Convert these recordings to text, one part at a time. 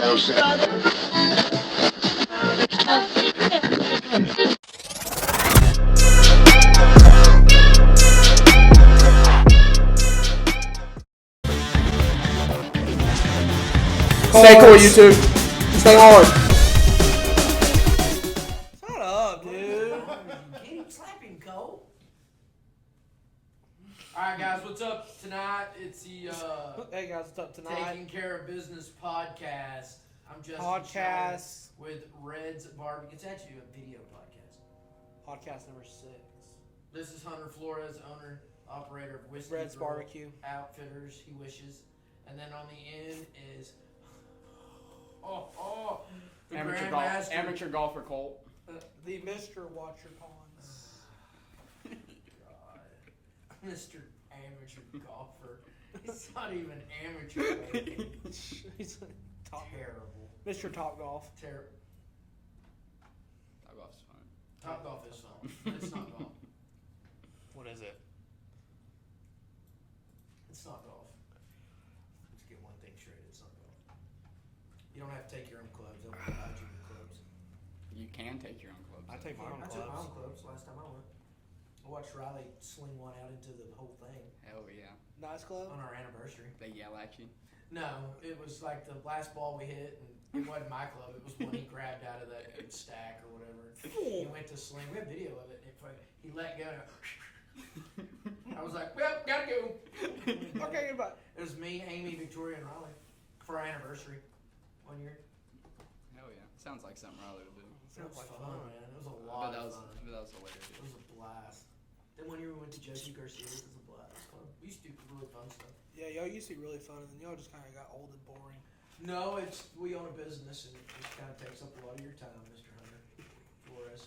Stay cool, YouTube. Stay hard. Shut up, dude. Keep slapping, Cole. Alright, guys, what's up tonight? It's the Hey guys, what's up tonight? Taking Care of Business podcast. I'm Justin Podcast. Schneider with Red's Barbecue. It's actually a video podcast. Podcast number 6. This is Hunter Flores, owner, operator of Whiskey Red's Grill Barbecue. Outfitters, he wishes. And then on the end is the Grandmaster. Amateur golfer Colt. The Mr. Watch Your Pawns. God. Mr. Amateur Golfer. He's not even amateur. He's top. Terrible. Mr. Top Golf. Terrible. Top golf's fun. Top golf is fun, but it's not golf. What is it? It's not golf. Let's get one thing straight. It's not golf. You don't have to take your own clubs. They'll provide you with clubs. You can take your own clubs. I take my own I took my clubs. own clubs last time I went. I watched Riley sling one out into the whole thing Hell yeah. Nice club. on our anniversary. They yell at you. No, it was like the last ball we hit, and it wasn't my club. It was one he grabbed out of that stack or whatever. He went to sling. We have video of it. He let go. I was like, well, gotta go. Okay, goodbye. It was me, Amy, Victoria, and Riley for our anniversary 1 year. Hell yeah. Sounds like something Riley would do. It was fun, man. It was a I lot bet of that was, fun. I bet that was hilarious. It was a blast. Then 1 year we went to Josie Garcia's. It was a blast. We used to do really fun stuff. Yeah, y'all used to be really fun, and then y'all just kind of got old and boring. No, we own a business, and it just kind of takes up a lot of your time, Mr. Hunter, for us.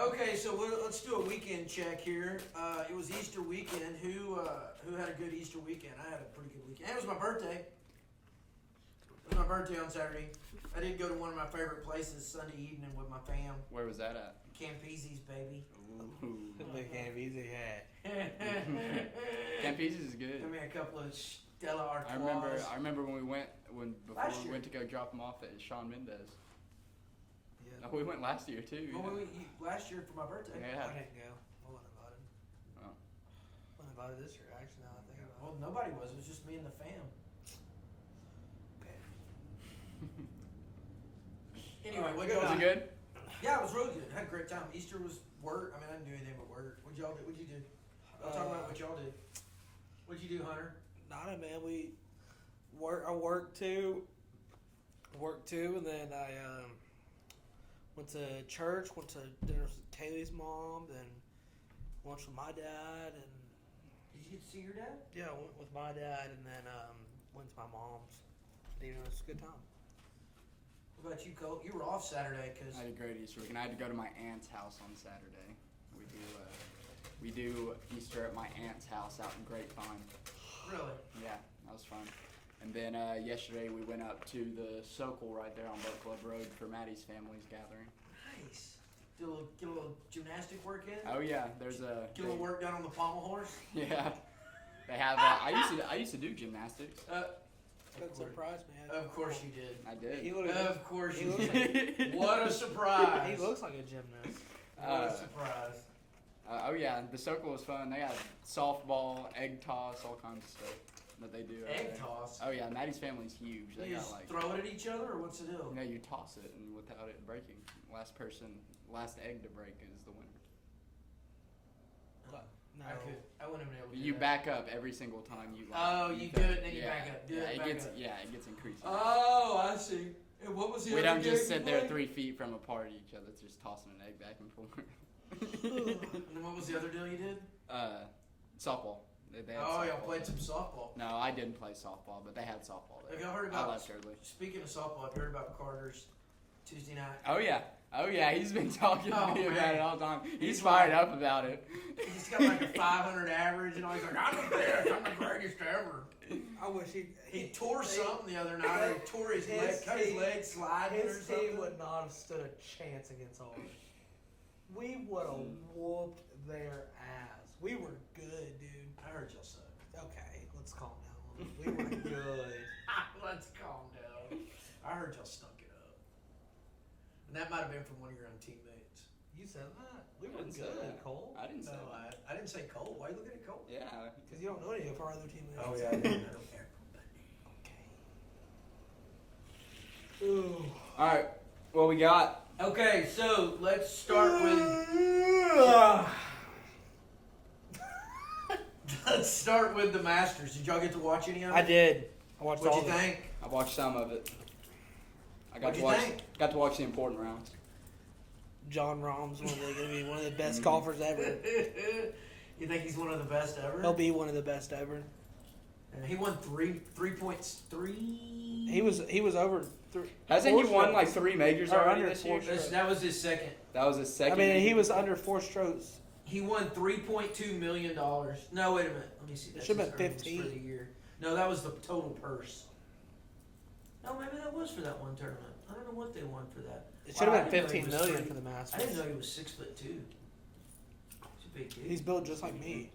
Okay, so let's do a weekend check here. It was Easter weekend. Who had a good Easter weekend? I had a pretty good weekend. And it was my birthday. It was my birthday on Saturday. I did go to one of my favorite places Sunday evening with my fam. Where was that at? Campese's, baby. Ooh. Big game, easy hat. Campesi's is good. Give me a couple of Stella Artois. I remember when we went Last we year. went to go drop them off at Shawn Mendes. Yeah. Oh, we went last year too. Well, last year for my birthday. Yeah. I didn't go. I wasn't invited. Oh. I wasn't invited this year, actually, now that I think about Well, nobody was. It was just me and the fam. it. Anyway, what Was y'all it good? Yeah, it was really good. Had a great time. Easter was work. I mean, I didn't do anything but work. What'd y'all do? What'd you do? I'll talk about what y'all did. What'd you do, Hunter? Nada, man. I worked too, and then I went to church, went to dinner with Kaylee's mom, then lunch with my dad, and Did you get to see your dad? yeah, I went with my dad, and then went to my mom's. You know, it's a good time. What about you, Cole? You were off Saturday because I had a great Easter week, and I had to go to my aunt's house on Saturday. We do Easter at my aunt's house out in Grapevine. really. Yeah, that was fun. And then yesterday we went up to the Sokol right there on Boat Club Road for Maddie's family's gathering. Nice. Get a little gymnastic work in. Oh yeah, there's a Get a little work done on the pommel horse. Yeah, they have. I used to do gymnastics. Good surprise, man. Of course you did. I did. Of course he you looks did. What a surprise. He looks like a gymnast. What a surprise. Oh yeah, the Sokol was fun. They got softball, egg toss, all kinds of stuff that they do. Egg there. toss. Oh yeah, Maddie's family's huge. They You got just like. throw it at each other, or what's the deal? No, you toss it and without it breaking. Last egg to break is the winner. No. I wouldn't have been able to do You that. back up every single time you. Oh, you do it, then you back up. It gets increasing. Oh, I see. And what was the We other don't just game sit you there played? 3 feet from apart at each other, just tossing an egg back and forth. And then what was the other deal you did? Softball. They had Oh, y'all softball. played some softball. No, I didn't play softball, but they had softball there. Have y'all heard I about? left early. Speaking of softball, have you heard about Carter's Tuesday night? Oh yeah, he's been talking to me Oh, about man. it all the time. He's He's fired like- up about it. He's got like a 500 average, and all he's like, I'm the best, I'm the greatest ever. I wish He tore something the other night. He tore his leg, cut his leg sliding or His something. team would not have stood a chance against ours. We would have whooped their ass. We were good, dude. I heard y'all say. Okay, let's calm down. We were good. Let's calm I heard y'all stunk it up. And that might have been from one of your own teammates. You said that. We I were didn't say good, that. Cole. I didn't say No, that. I didn't say Cole. Why are you looking at Cole? Yeah. Because you don't know any of our other teammates. Oh, yeah, I know everybody. Okay. Ooh. All right. What we got? Okay, so let's start with... Let's start with the Masters. Did y'all get to watch any of it? I did. I watched all What'd of you it. think? I watched some of it. I got What'd to you watch. think? Got to watch the important rounds. John Rahm's going to be one of the best golfers ever. You think he's one of the best ever? He'll be one of the best ever. He won 3.3. He was over. Hasn't he four won strokes. like 3 majors Or already under this year? 4 strokes. That was his second. That was his second. I mean, he major. was under 4 strokes. He won $3.2 million. No, wait a minute. Let me see. That's should've his been earnings 15. for the year. No, that was the total purse. No, maybe that was for that one tournament. I don't know what they won for that. It should Wow, have I been didn't know he 15 was million three- for the I Masters. didn't know he was 6'2". He's a big kid. He's built just like me.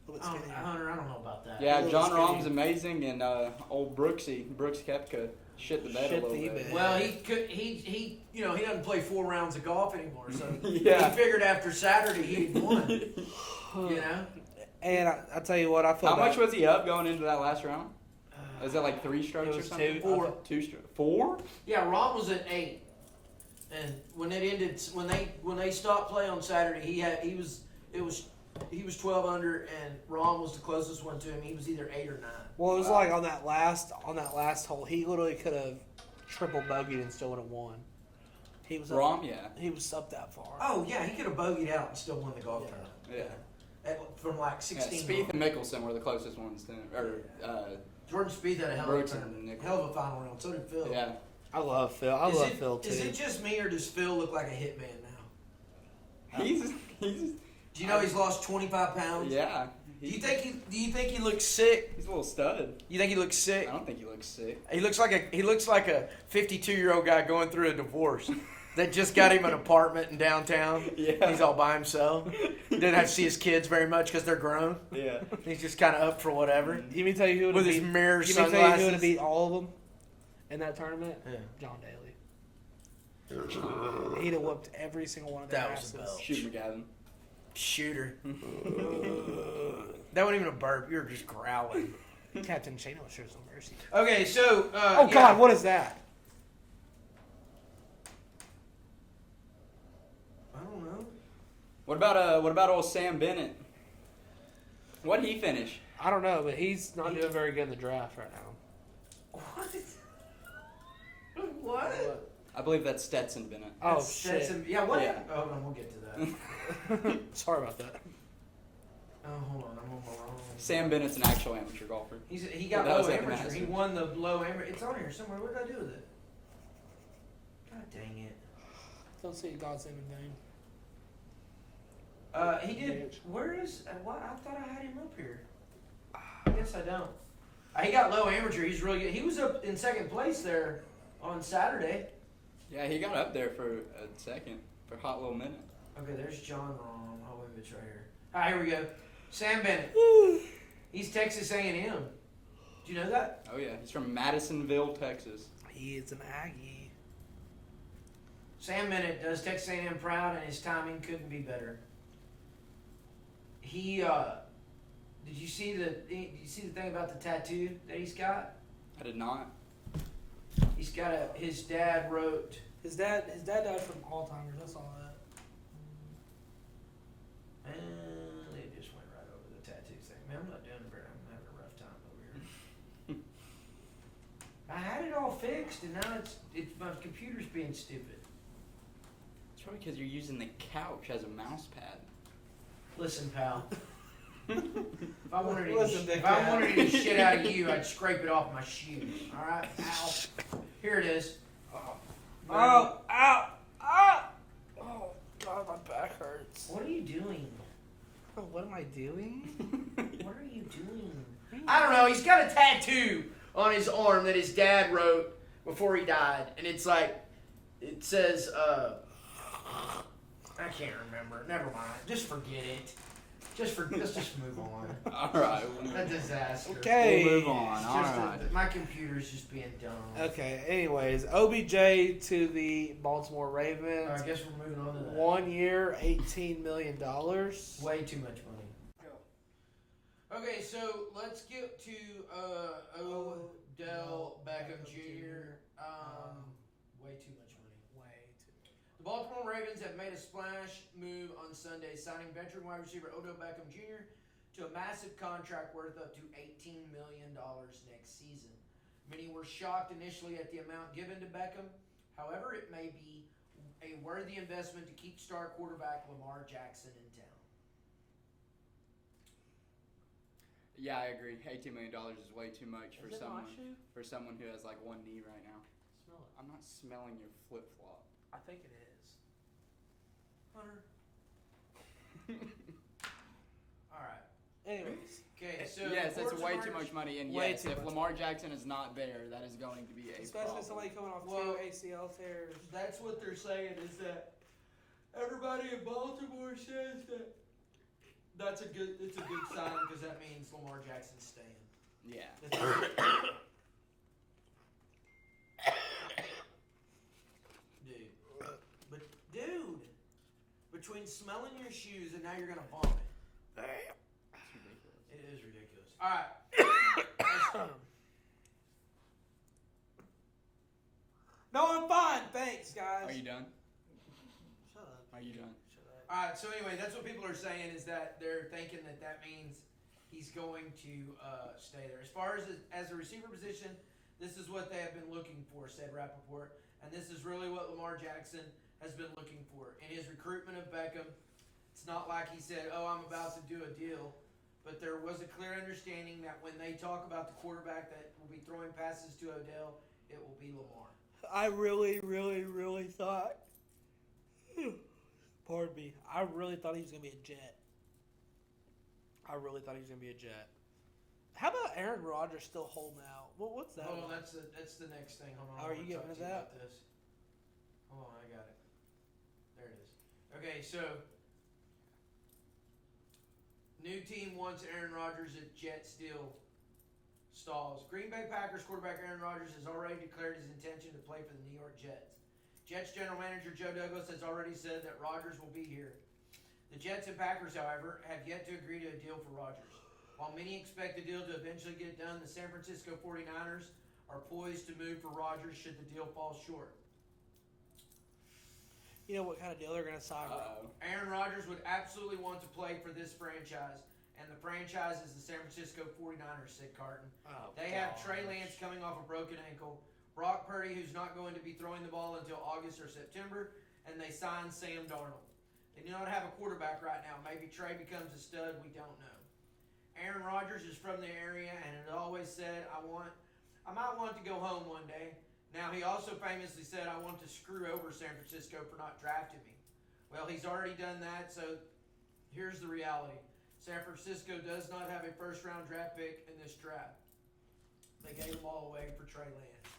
A little bit skinnier. Hunter, I don't know about that. Yeah, Little John skinny. Rahm's amazing, and old Brooks Koepka shit the bed a Shit little the bit. bed. Well, he doesn't play 4 rounds of golf anymore, so Yeah. he figured after Saturday he'd won. You know. And I tell you what, I feel How bad. much was he up going into that last round? Was it like 3 strokes It or was something? 2. 4. 2 strokes. 4? Yeah, Ron was at 8, and when it ended, when they stopped play on Saturday, he was 12 under, and Ron was the closest one to him. He was either 8 or 9. Well, it was like on that last hole, he literally could have triple bogeyed and still would have won. He was up, Rahm, yeah. He was up that far. Oh yeah, he could have bogeyed out and still won the golf tournament. Yeah. From like Yeah, 16. Spieth and Mickelson were the closest ones to Jordan Spieth had a hell of a Brooks and tournament. Nicklaus. Hell of a final round. So did Phil. yeah. I love Phil. I love Phil too. Is it just me, or does Phil look like a hitman now? He's Do you know he's lost 25 pounds? yeah. Do you think he looks sick? He's a little stud. You think he looks sick? I don't think he looks sick. He looks like a 52-year-old guy going through a divorce that just got him an apartment in downtown. Yeah. He's all by himself. He doesn't have to see his kids very much because they're grown. Yeah. He's just kind of up for whatever. Let me tell you who would With have his beat. mirror Let me tell you who sunglasses. would have beat all of them in that tournament. Yeah. John Daly. He'd have whooped every single one of their That was asses. a belt. Shoot McGavin. Shooter. That wasn't even a burp. You were just growling. Captain Shane will show some mercy. Okay, so. Oh God, what is that? I don't know. What about old Sam Bennett? What'd he finish? I don't know, but he's not doing very good in the draft right now. What? What? I believe that's Stetson Bennett. Oh That's shit! yeah, what? Yeah. Oh, no, we'll get to that. Sorry about that. Oh, hold on. I'm on my wrong. Sam Bennett's an actual amateur golfer. He got That was low at the amateur. He Masters. won the low amateur. It's on here somewhere. What did I do with it? God dang it. Don't say God's name in vain. He did. Bitch. Where is? What? I thought I had him up here. I guess I don't. He got low amateur. He's really good. He was up in second place there on Saturday. Yeah, he got up there for a second, for a hot little minute. Okay, there's John Rahm. Oh, wait, it's right here. All right, here we go. Sam Bennett. He's Texas A&M. Did you know that? Oh yeah, he's from Madisonville, Texas. He is an Aggie. Sam Bennett does Texas A&M proud, and his timing couldn't be better. He did you see the thing about the tattoo that he's got? I did not. He's got his dad wrote. His dad died from Alzheimer's. I saw that. And they just went right over the tattoo thing. Man, I'm not doing it very. I'm having a rough time over here. I had it all fixed, and now it's my computer's being stupid. It's probably because you're using the couch as a mouse pad. Listen, pal. If I wanted Listen, any shit out of you, I'd scrape it off my shoes. All right, ow. Here it is. Oh, ow, ow! Oh God, my back hurts. What are you doing? Oh, what am I doing? What are you doing? I don't know. He's got a tattoo on his arm that his dad wrote before he died, and it's like, it says, I can't remember. Never mind. Just forget it. Let's just move on. All right. A disaster. Okay. We'll move on. It's All just right. my computer's just being dumb. Okay. Anyways, OBJ to the Baltimore Ravens. I guess we're moving on to that. 1 year, $18 million. Way too much money. Okay, so let's get to Odell Beckham Jr. Way too much money. Way too. The Baltimore Ravens have made a splash move on Sunday, signing veteran wide receiver Odell Beckham Jr. to a massive contract worth up to $18 million next season. Many were shocked initially at the amount given to Beckham. However, it may be a worthy investment to keep star quarterback Lamar Jackson in town. Yeah, I agree. $18 million is way too much Is it my shoe? for someone who has like one knee right now. Smell it. I'm not smelling your flip flop. I think it is. Hunter. All right. Anyways. Okay, so yes, that's reports way emerged- too much money. And Way yes, too if much Lamar Jackson is not there, that is going to be a Especially problem. somebody coming off Well, 2 ACL tears. That's what they're saying is that everybody in Baltimore says that it's a good sign because that means Lamar Jackson's staying. Yeah. Dude, between smelling your shoes and now you're gonna vomit. That's ridiculous. It is ridiculous. All right. No, I'm fine. Thanks, guys. Are you done? Shut up. Are you done? Shut up. All right. So anyway, that's what people are saying is that they're thinking that means he's going to stay there. As far as a receiver position, this is what they have been looking for, said Rappaport, and this is really what Lamar Jackson has been looking for in his recruitment of Beckham. It's not like he said, "Oh, I'm about to do a deal," but there was a clear understanding that when they talk about the quarterback that will be throwing passes to Odell, it will be Lamar. I really, really, really thought. Pardon me. I really thought he was going to be a Jet. How about Aaron Rodgers still holding out? What's that? Hold on, about? that's the next thing. Hold on. Are I wanna you getting talk to to you that? about this. Hold on, I got it. There it is. Okay, so new team wants Aaron Rodgers at Jets deal stalls. Green Bay Packers quarterback Aaron Rodgers has already declared his intention to play for the New York Jets. Jets general manager Joe Douglas has already said that Rodgers will be here. The Jets and Packers, however, have yet to agree to a deal for Rodgers. While many expect the deal to eventually get done, the San Francisco 49ers are poised to move for Rodgers should the deal fall short. You know what kind of deal they're going to sign with? Aaron Rodgers would absolutely want to play for this franchise, and the franchise is the San Francisco 49ers, said Carton. Oh, They have Trey Lance coming off a broken ankle, Brock Purdy, who's not going to be throwing the ball until August or September, and they signed Sam Darnold. They do not have a quarterback right now. Maybe Trey becomes a stud. We don't know. Aaron Rodgers is from the area and had always said, I might want to go home one day. Now, he also famously said, I want to screw over San Francisco for not drafting me. Well, he's already done that, so here's the reality. San Francisco does not have a first-round draft pick in this draft. They gave them all away for Trey Lance.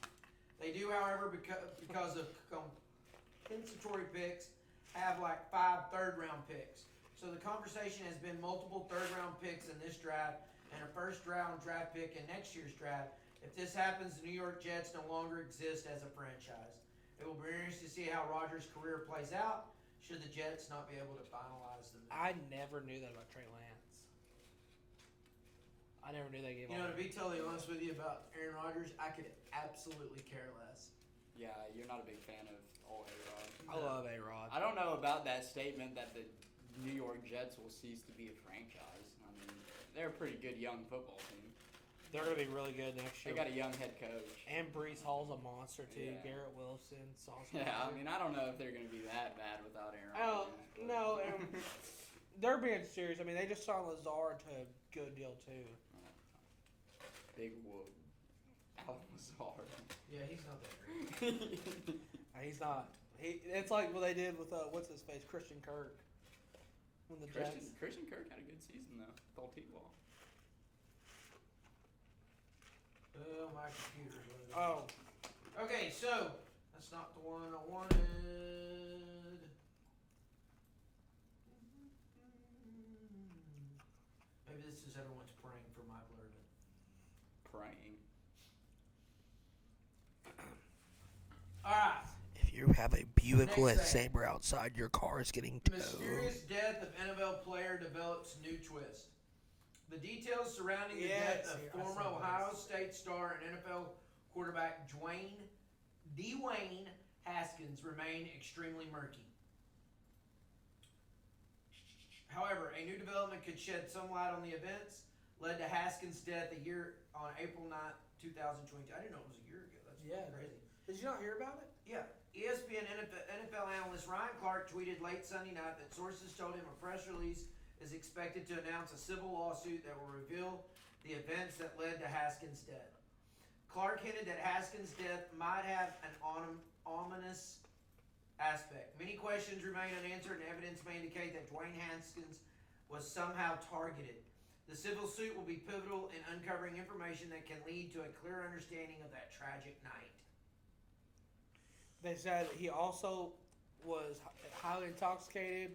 They do, however, because of compensatory picks, have like 5 third-round picks. So the conversation has been multiple third-round picks in this draft and a first-round draft pick in next year's draft. If this happens, the New York Jets no longer exist as a franchise. It will be interesting to see how Rodgers' career plays out should the Jets not be able to finalize the move. I never knew that about Trey Lance. I never knew they gave You know, all to be totally honest with you about Aaron Rodgers, I could absolutely care less. Yeah, you're not a big fan of old A-Rod. I love A-Rod. I don't know about that statement that the New York Jets will cease to be a franchise. I mean, they're a pretty good young football team. They're going to be really good next They year. got a young head coach. And Brees Hall's a monster, too. Yeah. Garrett Wilson, Sauce. Yeah, I mean, I don't know if they're going to be that bad without Aaron Oh, Rodgers. but- no, they're being serious. I mean, they just signed Lazard to a good deal, too. Big Wood. Alan Lazard. Yeah, he's not that great. He's not. It's like what they did with, what's his face, Christian Kirk. When the Jets. Christian Kirk had a good season, though, with old T-Ball. Oh, my computer's loaded. Oh. Okay, so that's not the one I wanted. Maybe this is everyone's praying for Michael Irvin. Praying. All right. If you have a Buick Next Land thing. Sabre outside, your car is getting towed. Mysterious death of NFL player develops new twist. The details surrounding the Yes, death of I former saw Ohio this. State star and NFL quarterback Dwayne Haskins remain extremely murky. However, a new development could shed some light on the events led to Haskins' death on April 9th, 2022. I didn't know it was a year ago. That's crazy. Did you not hear about it? Yeah. ESPN NFL analyst Ryan Clark tweeted late Sunday night that sources told him a press release is expected to announce a civil lawsuit that will reveal the events that led to Haskins' death. Clark hinted that Haskins' death might have an ominous aspect. Many questions remain unanswered, and evidence may indicate that Dwayne Haskins was somehow targeted. The civil suit will be pivotal in uncovering information that can lead to a clear understanding of that tragic night. They said he also was highly intoxicated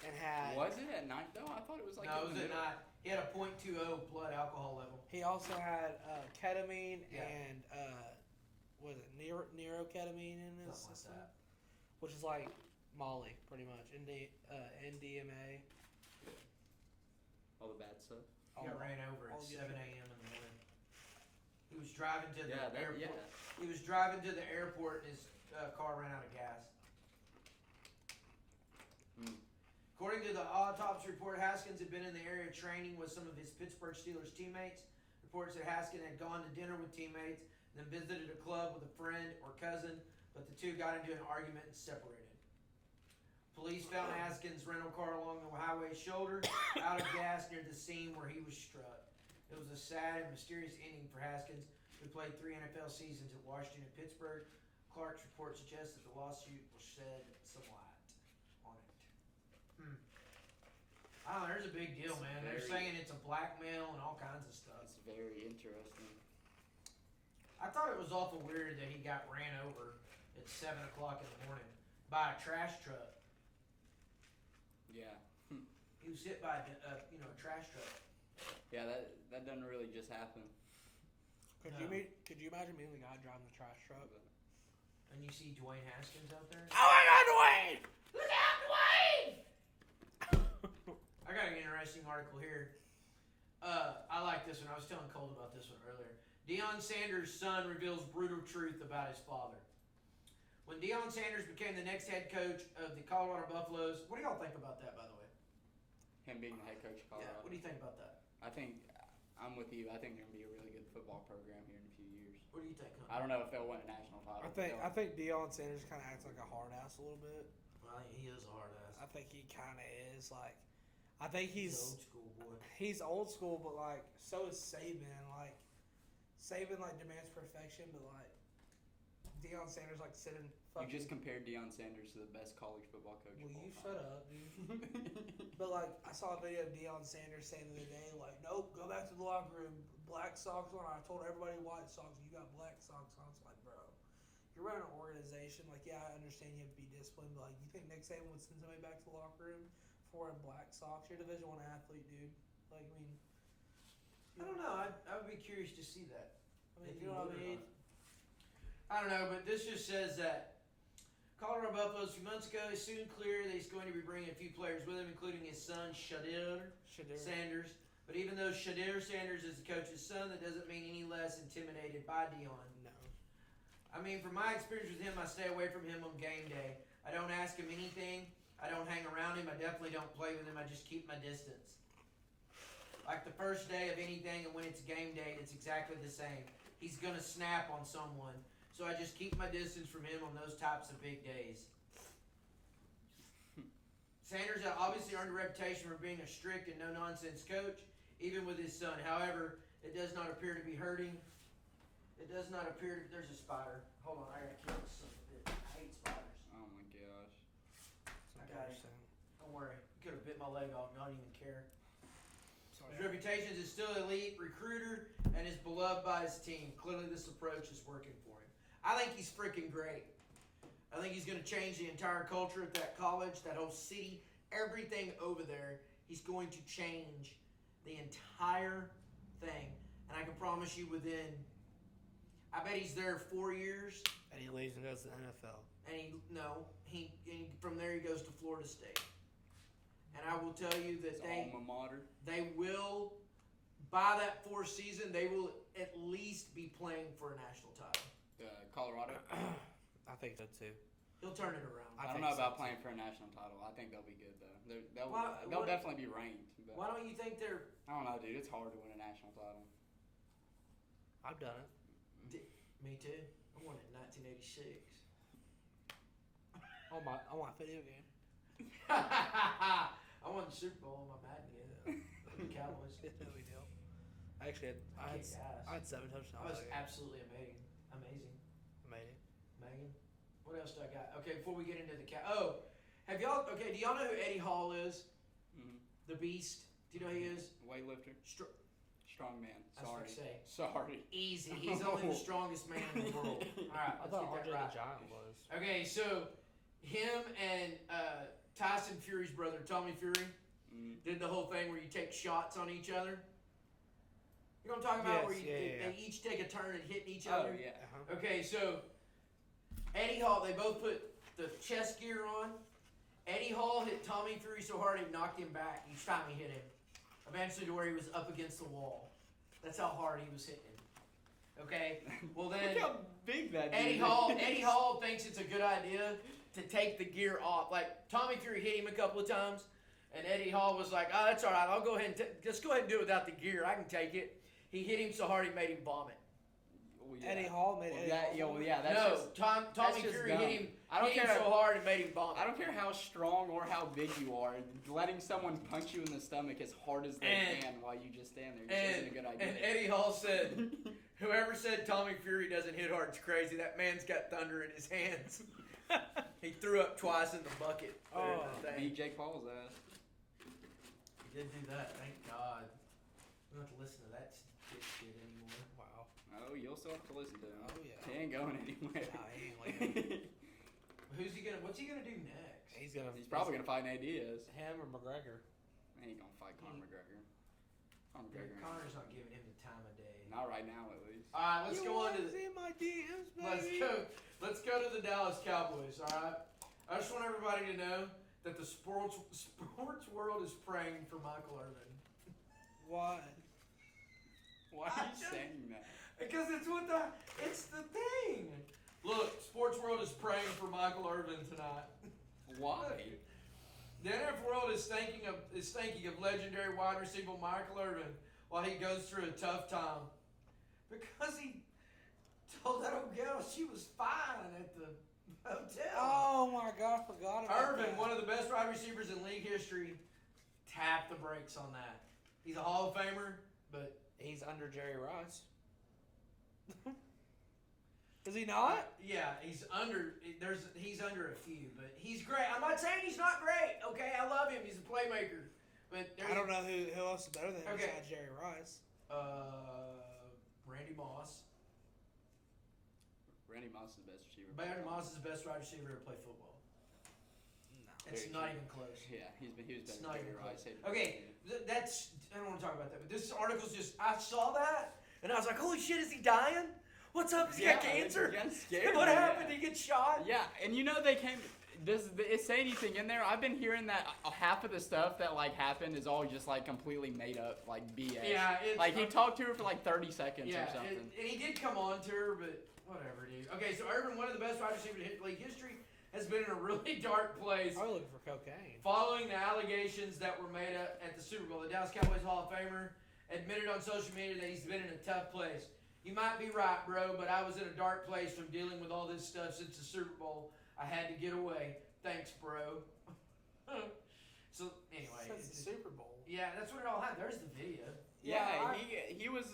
and had. Was it at night though? I thought it was like. No, it in was the at middle. night. He had a .20 blood alcohol level. He also had ketamine Yeah. and was it neuroketamine in his Something like system, that. which is like Molly, pretty much. NDMA. All the bad stuff. He got ran over at all 7 good. a.m. in the morning. He was driving to the airport. Yeah. He was driving to the airport and his car ran out of gas. According to the autopsy report, Haskins had been in the area training with some of his Pittsburgh Steelers teammates. Reports that Haskins had gone to dinner with teammates, then visited a club with a friend or cousin, but the two got into an argument and separated. Police found Haskins' rental car along the highway shoulder, out of gas near the scene where he was struck. It was a sad and mysterious ending for Haskins, who played 3 NFL seasons at Washington and Pittsburgh. Clark's report suggests that the lawsuit will shed some light on it. I don't know, there's a big deal, man. They're saying it's a blackmail and all kinds of stuff. It's very interesting. I thought it was awful weird that he got ran over at 7 o'clock in the morning by a trash truck. Yeah. He was hit by a trash truck. Yeah, that doesn't really just happen. Could No. you imagine being the guy driving the trash truck? And you see Dwayne Haskins out there? Oh my God, Dwayne! Look out, Dwayne! I got an interesting article here. I like this one. I was telling Colt about this one earlier. Deion Sanders' son reveals brutal truth about his father. When Deion Sanders became the next head coach of the Colorado Buffaloes, what do y'all think about that, by the way? Him being the head coach of Colorado. Yeah, what do you think about that? I think I'm with you. I think there'll be a really good football program here in a few years. What do you think, I don't know if they'll win a national title. I think Deion Sanders kind of acts like a hard ass a little bit. Well, he is a hard ass. I think he kind of is like. I think he's old school boy. He's old school, but like so is Saban. Like Saban like demands perfection, but like Deion Sanders like sitting. You just compared Deion Sanders to the best college football coach. Will of all you time. shut up, dude? But like I saw a video of Deion Sanders saying the other day, like, nope, go back to the locker room, black socks on. I told everybody white socks. You got black socks on. It's like, bro, you're running an organization. Like, yeah, I understand you have to be disciplined, but like, you think Nick Saban would send somebody back to the locker room for wearing black socks? You're a Division I athlete, dude. Like, I mean, I don't know. I would be curious to see that. you know what I mean? I don't know, but this just says that Colorado Buffaloes a few months ago is soon clear that he's going to be bringing a few players with him, including his son Shadir Sanders. But even though Shadir Sanders is the coach's son, that doesn't mean any less intimidated by Deion. No. I mean, from my experience with him, I stay away from him on game day. I don't ask him anything. I don't hang around him. I definitely don't play with him. I just keep my distance. Like the first day of anything, and when it's game day, it's exactly the same. He's going to snap on someone. So I just keep my distance from him on those types of big days. Sanders obviously earned a reputation for being a strict and no-nonsense coach, even with his son. However, it does not appear to be hurting. It does not appear to... There's a spider. Hold on, I gotta kill this son of a bitch. I hate spiders. Oh my gosh. I got it. Don't worry. You could have bit my leg off and I don't even care. Sorry. His reputation is still elite recruiter and is beloved by his team. Clearly this approach is working for him. I think he's freaking great. I think he's going to change the entire culture at that college, that whole city, everything over there. He's going to change The entire thing. And I can promise you I bet he's there 4 years. And he leaves and goes to the NFL. And from there he goes to Florida State. And I will tell you that alma mater. they will, by that fourth season, they will at least be playing for a national title. Colorado. I think so too. He'll turn it around. I don't know about playing for a national title. I think they'll be good though. They'll definitely be ranked. But Why don't you think they're? I don't know, dude. It's hard to win a national title. I've done it. Me too. I won it in 1986. On my video game. I won the Super Bowl on my Madden game. The Cowboys. No big deal. Actually, I had 7 touchdowns. That was absolutely amazing. Amazing. Megan, what else do I got? Okay, before we get into the do y'all know who Eddie Hall is? Mm-hmm. The Beast. Do you know who he is? Weightlifter. Strong man. That's what I say. Sorry. Easy. He's only the strongest man in the world. All right, I let's thought get RJ that right. the Giant was. Okay, so him and Tyson Fury's brother, Tommy Fury, did the whole thing where you take shots on each other. You know what I'm talking about? Yes, Where they each take a turn at hitting each other? Oh, yeah. Uh-huh. Okay, so Eddie Hall, they both put the chest gear on. Eddie Hall hit Tommy Fury so hard he knocked him back each time he hit him. Eventually to where he was up against the wall. That's how hard he was hitting him. Okay? Well then Look how big that Eddie dude Hall thinks it's a good idea to take the gear off. Like Tommy Fury hit him a couple of times and Eddie Hall was like, "Oh, that's all right. I'll go ahead and just go ahead and do it without the gear. I can take it." He hit him so hard he made him vomit. Well, yeah. Eddie Hall made Eddie Hall. That's No, just, Tommy that's just Fury dumb. hit him I don't care. so hard it made him vomit. I don't care how strong or how big you are. Letting someone punch you in the stomach as hard as they can while you just stand there just isn't a good idea. And Eddie Hall said, "Whoever said Tommy Fury doesn't hit hard is crazy. That man's got thunder in his hands." He threw up twice in the bucket. Beat Jake Paul's ass. He did do that. Thank God. We don't have to listen to that shit anymore. Wow. Oh, you'll still have to listen to him. Oh, yeah. He ain't going anywhere. Nah, he ain't leaving. What's he gonna do next? He's probably gonna fight Nate Diaz. him or McGregor. He ain't gonna fight Conor McGregor. Conor McGregor. Connor's not giving him the time of day. Not right now, at least. All right, let's go on to in my DMs, baby. Let's go to the Dallas Cowboys. All right. I just want everybody to know that the sports world is praying for Michael Irvin. Why? Why are you saying that? Because it's the thing. Look, sports world is praying for Michael Irvin tonight. Why? The NFL world is thinking of legendary wide receiver Michael Irvin while he goes through a tough time. Because he told that old girl she was fine at the hotel. Oh my God, I forgot about Irvin, that. one of the best wide receivers in league history, tapped the brakes on that. He's a Hall of Famer, but He's under Jerry Rice. Is he not? yeah, he's under a few, but he's great. I'm not saying he's not great. Okay, I love him. He's a playmaker, but I don't know who else is better than him Okay. besides Jerry Rice. Randy Moss. Randy Moss is the best receiver. Randy Moss is the best wide receiver to play football. No. It's Very not true. even close. Yeah, he was It's better not than even Jerry close. Rice. Okay, I don't want to talk about that, but this article's just, I saw that, and I was like, holy shit, is he dying? What's up? Has he got cancer? It got scary, What yeah. happened? Did he get shot? Yeah, and you know they came. Does it say anything in there? I've been hearing that half of the stuff that like happened is all just like completely made up, like BS. Yeah, it's, like he talked to her for like 30 seconds Yeah, or something. and he did come on to her, but whatever, dude. Okay, so Irvin, one of the best wide receivers in league history, has been in a really dark place I was looking for cocaine. following the allegations that were made up at the Super Bowl. The Dallas Cowboys Hall of Famer admitted on social media that he's been in a tough place. You might be right, bro, but I was in a dark place from dealing with all this stuff since the Super Bowl. I had to get away. Thanks, bro. So, anyway. Since the Super Bowl. Yeah, that's what it all had. There's the video. Yeah, he was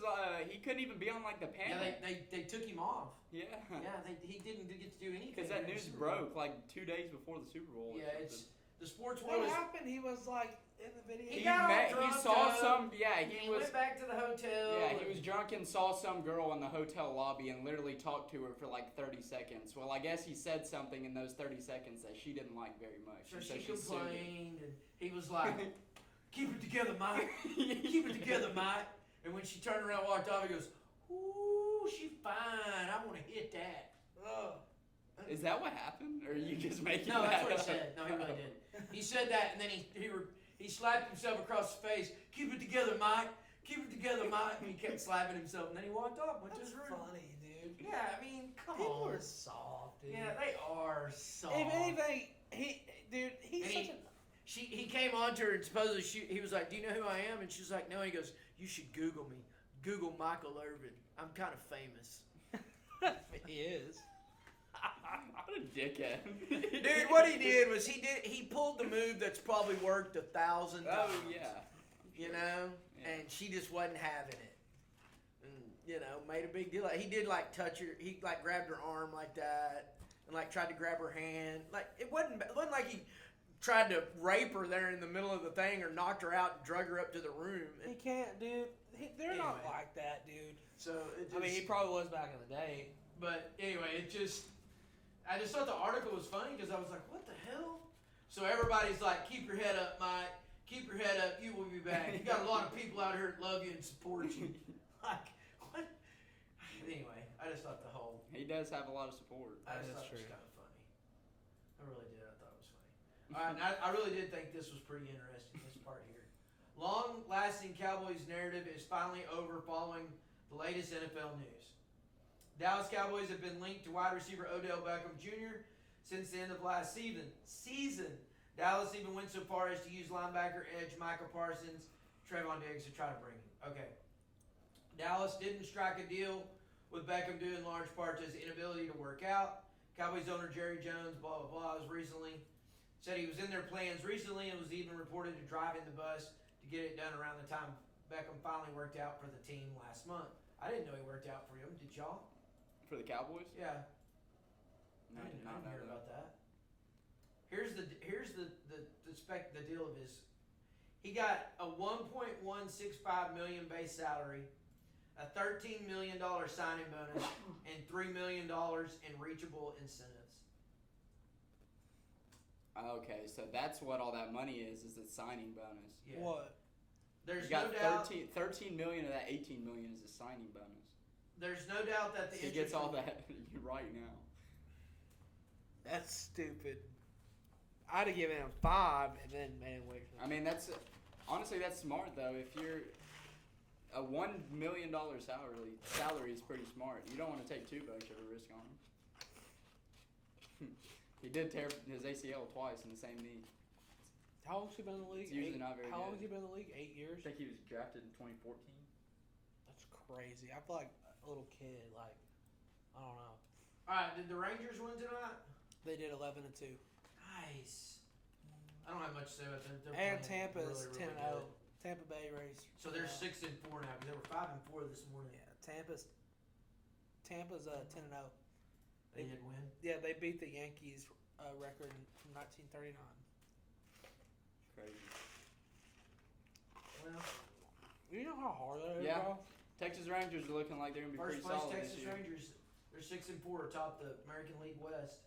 he couldn't even be on like the panel. Yeah, they took him off. Yeah. Yeah, he didn't get to do anything. Because that during the news Super Bowl. broke like 2 days before the Super Bowl. or Yeah, something. it's the sports world. What Is, happened? He was like in the video. He got all drunk, he saw though. some. Yeah, he was. went back to the hotel. Yeah, he was drunk and saw some girl in the hotel lobby and literally talked to her for like 30 seconds. Well, I guess he said something in those 30 seconds that she didn't like very much. So and she sued him. complained, and he was like, keep it together, Mike. Keep it together, Mike. And when she turned around and walked off, he goes, ooh, she's fine. I want to hit that. Oh. Is that what happened, or are you just making No, that that's what he up? said. No, he really did. He said that, and then he slapped himself across the face. Keep it together, Mike. Keep it together, Mike. And he kept slapping himself, and then he walked off. Went to his room. Funny, dude. Yeah, I mean, come People on. are soft, dude. Yeah, they are soft. If anything, he's And such he came on to her and supposedly he was like, do you know who I am? And she's like, no. And he goes, you should Google me. Google Michael Irvin. I'm kind of famous. he is. What a dickhead. Dude, what he did was he pulled the move that's probably worked 1,000 times. Oh, yeah. You know? Yeah. And she just wasn't having it. And, you know, made a big deal. He did, like, touch her. He, like, grabbed her arm like that. And, like, tried to grab her hand. Like, it wasn't like he tried to rape her there in the middle of the thing or knocked her out and drug her up to the room. He can't, dude. They're not Anyway. like that, dude. So, it just, I mean, he probably was back in the day. But anyway, I just thought the article was funny because I was like, what the hell? So everybody's like, keep your head up, Mike. Keep your head up. You will be back. You got a lot of people out here that love you and support you. Like, what? Anyway, I just thought the whole. He does have a lot of support. I just That is thought it was true. kind of funny. I really did. I thought it was funny. All right, and I really did think this was pretty interesting, this part here. Long-lasting Cowboys narrative is finally over following the latest NFL news. Dallas Cowboys have been linked to wide receiver Odell Beckham Jr. since the end of last season. Dallas even went so far as to use linebacker edge Michael Parsons, Trevon Diggs to try to bring him. Okay. Dallas didn't strike a deal with Beckham due in large part to his inability to work out. Cowboys owner Jerry Jones, blah, blah, blah, said he was in their plans recently and was even reported to drive in the bus to get it done around the time Beckham finally worked out for the team last month. I didn't know he worked out for him. Did y'all? For the Cowboys? Yeah. No, I did not know hear that. about that. Here's the deal of his. He got a $1.165 million base salary, a $13 million signing bonus, and $3 million in reachable incentives. Okay, so that's what all that money is the signing bonus. Yeah. What? There's You got no doubt. 13 million of that 18 million is a signing bonus. There's no doubt that the He interest gets all that right now. That's stupid. I'd have given him 5 and then made him wait for I mean, that's smart though. If you're a $1 million salary is pretty smart. You don't want to take too much of a risk on him. He did tear his ACL twice in the same knee. How long's he been in the league? It's usually not very How long good. has he been in the league? 8 years? I think he was drafted in 2014. That's crazy. I feel like a little kid. Like, I don't know. All right, did the Rangers win tonight? They did 11-2. Nice. I don't have much to say about them. They're And playing Tampa's really, 10-0. really good. Tampa Bay race. So they're 6-4 now because they were 5-4 this morning. Yeah, Tampa's 10-0. They did win. Yeah, they beat the Yankees record from 1939. Crazy. Well, You know how hard that is, Yeah. bro? Texas Rangers are looking like they're gonna be first pretty place solid Texas this year. Rangers. They're 6-4 atop the American League West.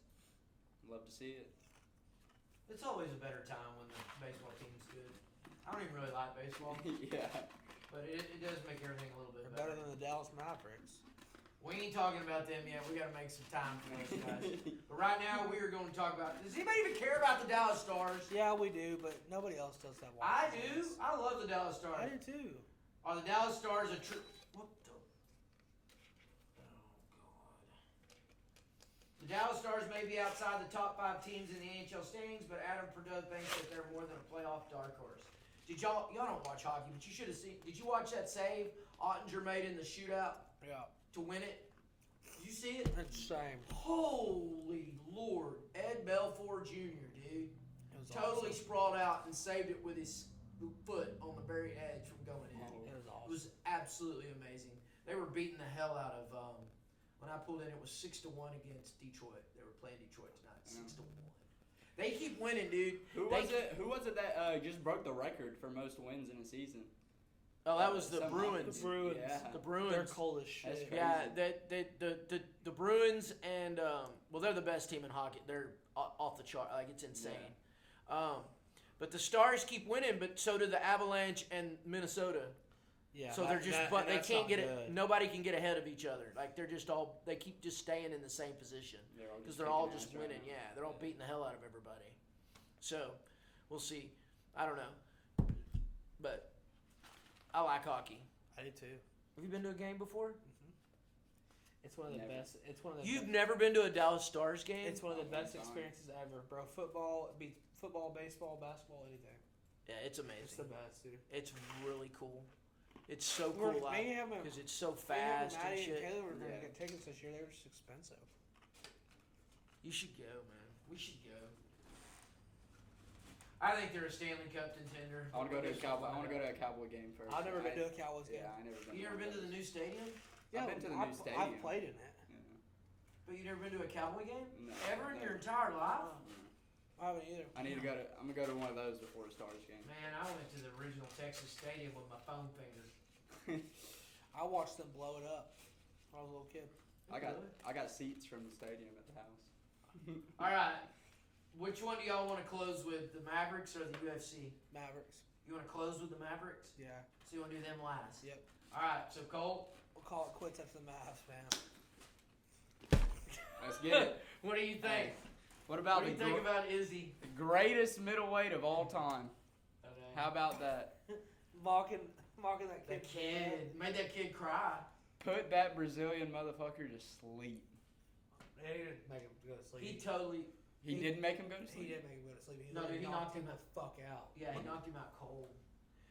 Love to see it. It's always a better time when the baseball team's good. I don't even really like baseball, Yeah. but it does make everything a little bit They're better better. than the Dallas Mavericks. We ain't talking about them yet. We got to make some time for those guys. But right now, we are going to talk about. Does anybody even care about the Dallas Stars? Yeah, we do, but nobody else does that. I do. I love the Dallas Stars. I do too. Are the Dallas Stars a true? What the? Oh God. The Dallas Stars may be outside the top 5 teams in the NHL standings, but Adam Perdue thinks that they're more than a playoff dark horse. Did y'all don't watch hockey, but you should have seen. Did you watch that save Ottinger made in the shootout Yeah. to win it? Did you see it? It's shame. Holy Lord, Ed Belfour Jr., dude, It was totally awesome. sprawled out and saved it with his foot on the very edge from going in. It was It awesome. was absolutely amazing. They were beating the hell out of. When I pulled in, it was 6-1 against Detroit. They were playing Detroit tonight, 6-1. They keep winning, dude. Who was it that just broke the record for most wins in a season? Oh, that was the Some- Bruins. The Bruins. Yeah. The Bruins. They're cold as shit. That's crazy. Yeah, the Bruins and well, they're the best team in hockey. They're off the chart. Like it's insane. But But the Stars keep winning, but so do the Avalanche and Minnesota. Yeah. So they're just, but they that's can't not get good. it. Nobody can get ahead of each other. Like they keep just staying in the same position because they're all just winning. Yeah, they're all beating the hell out of everybody. So we'll see. I don't know, but I like hockey. I do too. Have you been to a game before? It's one of the Never. best. It's one of the. You've never been to a Dallas Stars game? It's one of the best Time. experiences ever, bro. Football, it beats football, baseball, basketball, anything. Yeah, it's amazing. It's the best, dude. It's really cool. It's so cool because it's so fast and Maddie shit. and Taylor were going to Yeah. get tickets this year. They were just expensive. You should go, man. We should go. I think they're a Stanley Cup contender. I want to go to a Cowboy game first. I've never been to a Cowboys game. Yeah, I never been. You ever been to the new stadium? Yeah, I've been to the new stadium. I've played in it. Yeah. But you never been to a Cowboy game? No, Ever in your never. entire life? I haven't either. I need to go to. I'm gonna go to one of those before the Stars game. Man, I went to the original Texas Stadium with my phone finger. I watched them blow it up when I was a little kid. I got seats from the stadium at the house. All right. Which one do y'all want to close with, the Mavericks or the UFC? Mavericks. You want to close with the Mavericks? Yeah. So you want to do them last? Yep. All right. So Cole, We'll call it quits after the Mavs, man. Let's get it. what do you think? Hey, what about What do you think about Izzy? the greatest middleweight of all time? How about that? Mocking that The kid. kid made that kid cry. Put that Brazilian motherfucker to sleep. He didn't make him go to sleep. He totally. He didn't make him go to He sleep. didn't make him go to sleep. No, dude, he knocked him the fuck out. Yeah, he knocked him out cold.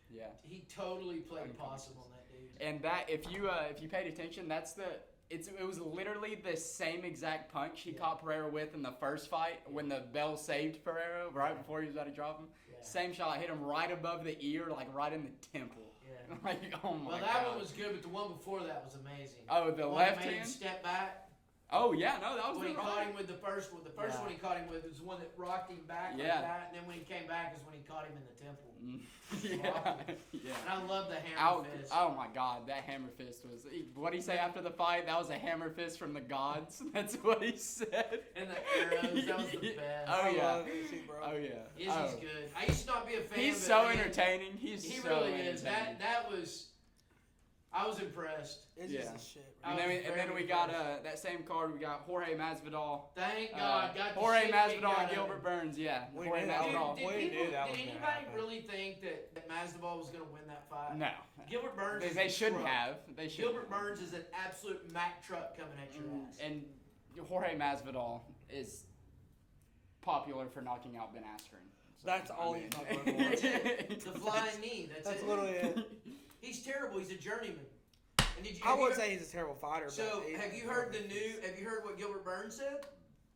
Yeah. He totally played possum on that dude. And that if you paid attention, it was literally the same exact punch he caught Pereira with in the first fight when the bell saved Pereira right before he was about to drop him. Yeah. Same shot, hit him right above the ear, like right in the temple. Yeah. Like, oh my Well, god. that one was good, but the one before that was amazing. Oh, the one left that made him hand. step back. Oh yeah, no, that was When he the caught right. him with the first one, Yeah. one he caught him with was the one that rocked him back like Yeah. that, and then when he came back is when he caught him in the temple. Yeah, yeah. And I love the hammer fist. Oh my god, that hammer fist was. What did he say after the fight? That was a hammer fist from the gods. That's what he said. And the arrows, that was the best. Oh I yeah. love Izzy, bro. Oh yeah. Izzy's Oh. good. I used to not be a fan. He's but so man, entertaining. He's He so really is. entertaining. That was. I was impressed. Izzy's Yeah. the shit, I bro. And was then very we got impressed. that same card. We got Jorge Masvidal. Thank God. Got the Jorge shit Masvidal kicked out and of Gilbert him. Burns. Yeah. We Jorge knew that Dude, Masvidal. did We people, knew that was did gonna anybody happen. really think that Masvidal was going to win that fight? No. Gilbert Burns. is They a shouldn't truck. have. They should. Gilbert Burns is an absolute Mack truck coming at your ass. And Jorge Masvidal is popular for knocking out Ben Askren. So, That's all he's popular for. The flying knee. That's it. literally it. He's terrible. He's a journeyman. And did you? I have you would heard- say he's a terrible fighter. So but have you heard the new? Have you heard what Gilbert Burns said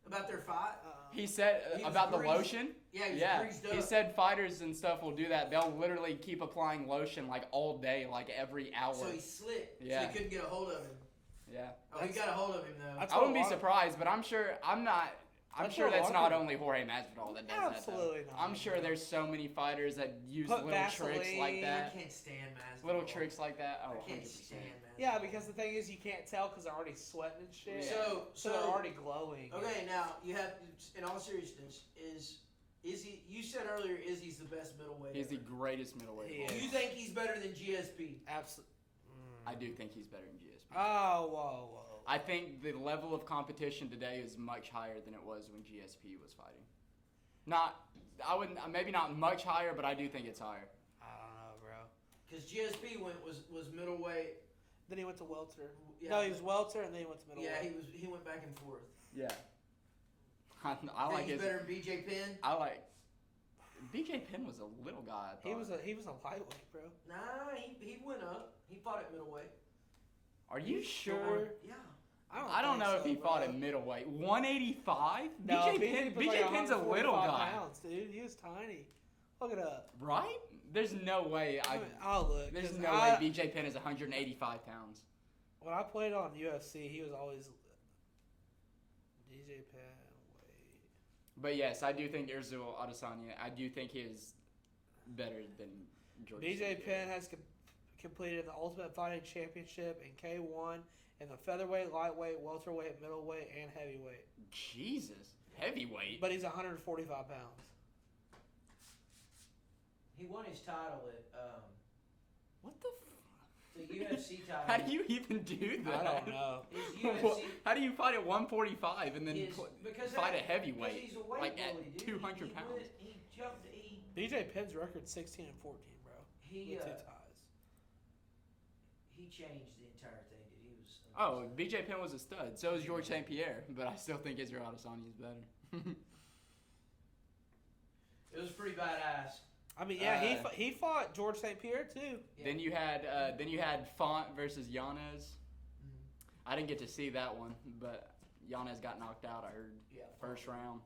about their fight? He said He was about the greased. lotion. Yeah, he was Yeah, greased up. he said fighters and stuff will do that. They'll literally keep applying lotion like all day, like every hour. So he slipped. So Yeah. they couldn't get a hold of him. Yeah, Oh, he got a hold of him though. That's I wouldn't what a be lot of- surprised, but I'm sure That's sure what a that's lot of not people- only Jorge Masvidal that does Absolutely that. Though. not. I'm sure there's so many fighters that use Put little tricks like Vaseline. I that. can't stand Masvidal. Little tricks like that. Oh, I can't 100%. stand Masvidal. Yeah, because the thing is, you can't tell because they're already sweating and shit. Yeah. So they're already glowing. Okay, now you have, in all seriousness, is he? You said earlier, Izzy's the best middleweight. He's the ever. greatest middleweight. He of all Do you time. think he's better than GSP? Absolutely. I do think he's better than GSP. Oh, whoa. I think the level of competition today is much higher than it was when GSP was fighting. Maybe not much higher, but I do think it's higher. I don't know, bro. Because GSP was middleweight. Then he went to welter. Yeah. No, he was welter, and then he went to middleweight. Yeah, he went back and forth. Yeah. I Think like he's his. better than BJ Penn? I like. BJ Penn was a little guy. I thought. He was a lightweight, bro. Nah, he went up. He fought at middleweight. Are you sure? Yeah. I don't think know if so, he bro. fought at middleweight. 185? No, BJ Penn's a little guy. Pounds, dude. He was tiny. Look it up. Right? There's no way. I'll look. There's 'cause no way BJ Penn is 185 pounds. When I played on UFC, he was always DJ Penn. Wait. But yes, I do think Erzul Adesanya, I do think he is better than George. BJ Penn has completed the Ultimate Fighting Championship in K1 in the featherweight, lightweight, welterweight, middleweight, and heavyweight. Jesus. Heavyweight? But he's 145 pounds. He won his title at What the? the UFC title. How do you even do that? I don't know. His UFC. How do you fight at 145 and then Because fight a because heavyweight? he's a weight like bully, at dude. 200 pounds? He jumped. He BJ Penn's record 16 and 14, bro. he With 2 ties. he changed the entire thing, dude. He was. Oh, BJ Penn was a stud. So was George St. Pierre, but I still think Israel Adesanya is better. It was pretty badass. I mean, yeah, he fought George St. Pierre too. Yeah. Then you had Font versus Yanez. I didn't get to see that one, but Yanez got knocked out. I heard Yeah. first round.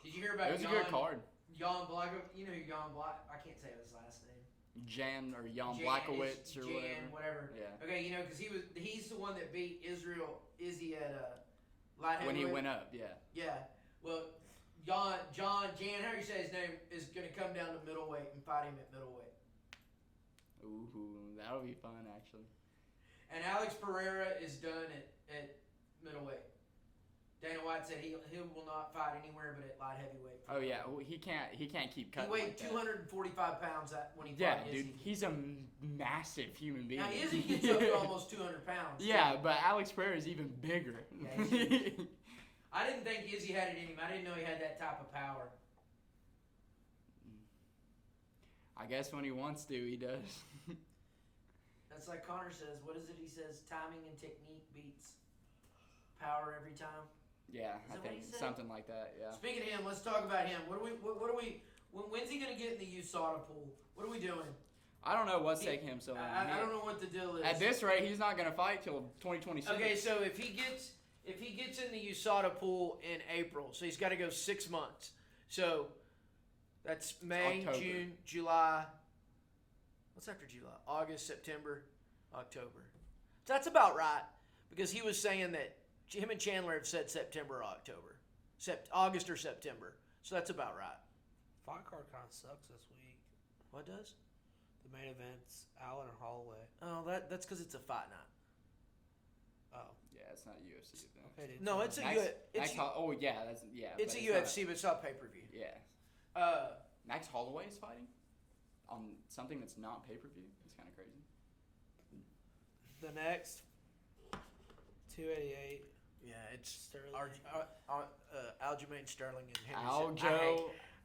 Did you hear about It was a good card. Jan Black? You know who Jan Black? I can't say his last name. Jan Jan Blachowicz or Jan, whatever. whatever. Yeah. Okay, you know, because he's the one that beat Izzy at light heavyweight. When he went up, yeah. Yeah. Well, Jan, how do you say his name, is going to come down to middleweight and fight him at middleweight. Ooh, that'll be fun actually. And Alex Pereira is done at middleweight. Dana White said he will not fight anywhere but at light heavyweight. Oh yeah, well, he can't keep He cutting. weighed like that. 245 pounds when he Yeah, fought dude, Izzy. he's a massive human being. Now Izzy gets up to almost 200 pounds. Yeah, but Alex Pereira is even bigger. Yeah, he's I didn't think Izzy had it in him. I didn't know he had that type of power. I guess when he wants to, he does. That's like Connor says. What is it? He says timing and technique beats power every time. Yeah, Is I that what think he said? something like that. Yeah. Speaking of him, let's talk about him. When's he gonna get in the USADA pool? What are we doing? I don't know what's taking him so long. I don't know what the deal is. At this rate, he's not gonna fight till 2026. Okay, so if he gets in the USADA pool in April, so he's got to go 6 months. So that's May, October. June, July. What's after July? August, September, October. So that's about right because he was saying that him and Chandler have said September or October, August or September. So that's about right. Fight card kind of sucks this week. What does? The main event's Allen and Holloway. Oh, that's because it's a fight night. Oh. Yeah, it's not a UFC event. Okay, No, it's a Oh yeah, that's yeah. it's but a UFC, but it's not pay per view. Yeah. Max Holloway is fighting on something that's not pay per view. It's kind of crazy. The next 288. Yeah, it's Sterling. Aljamain Sterling and Henry.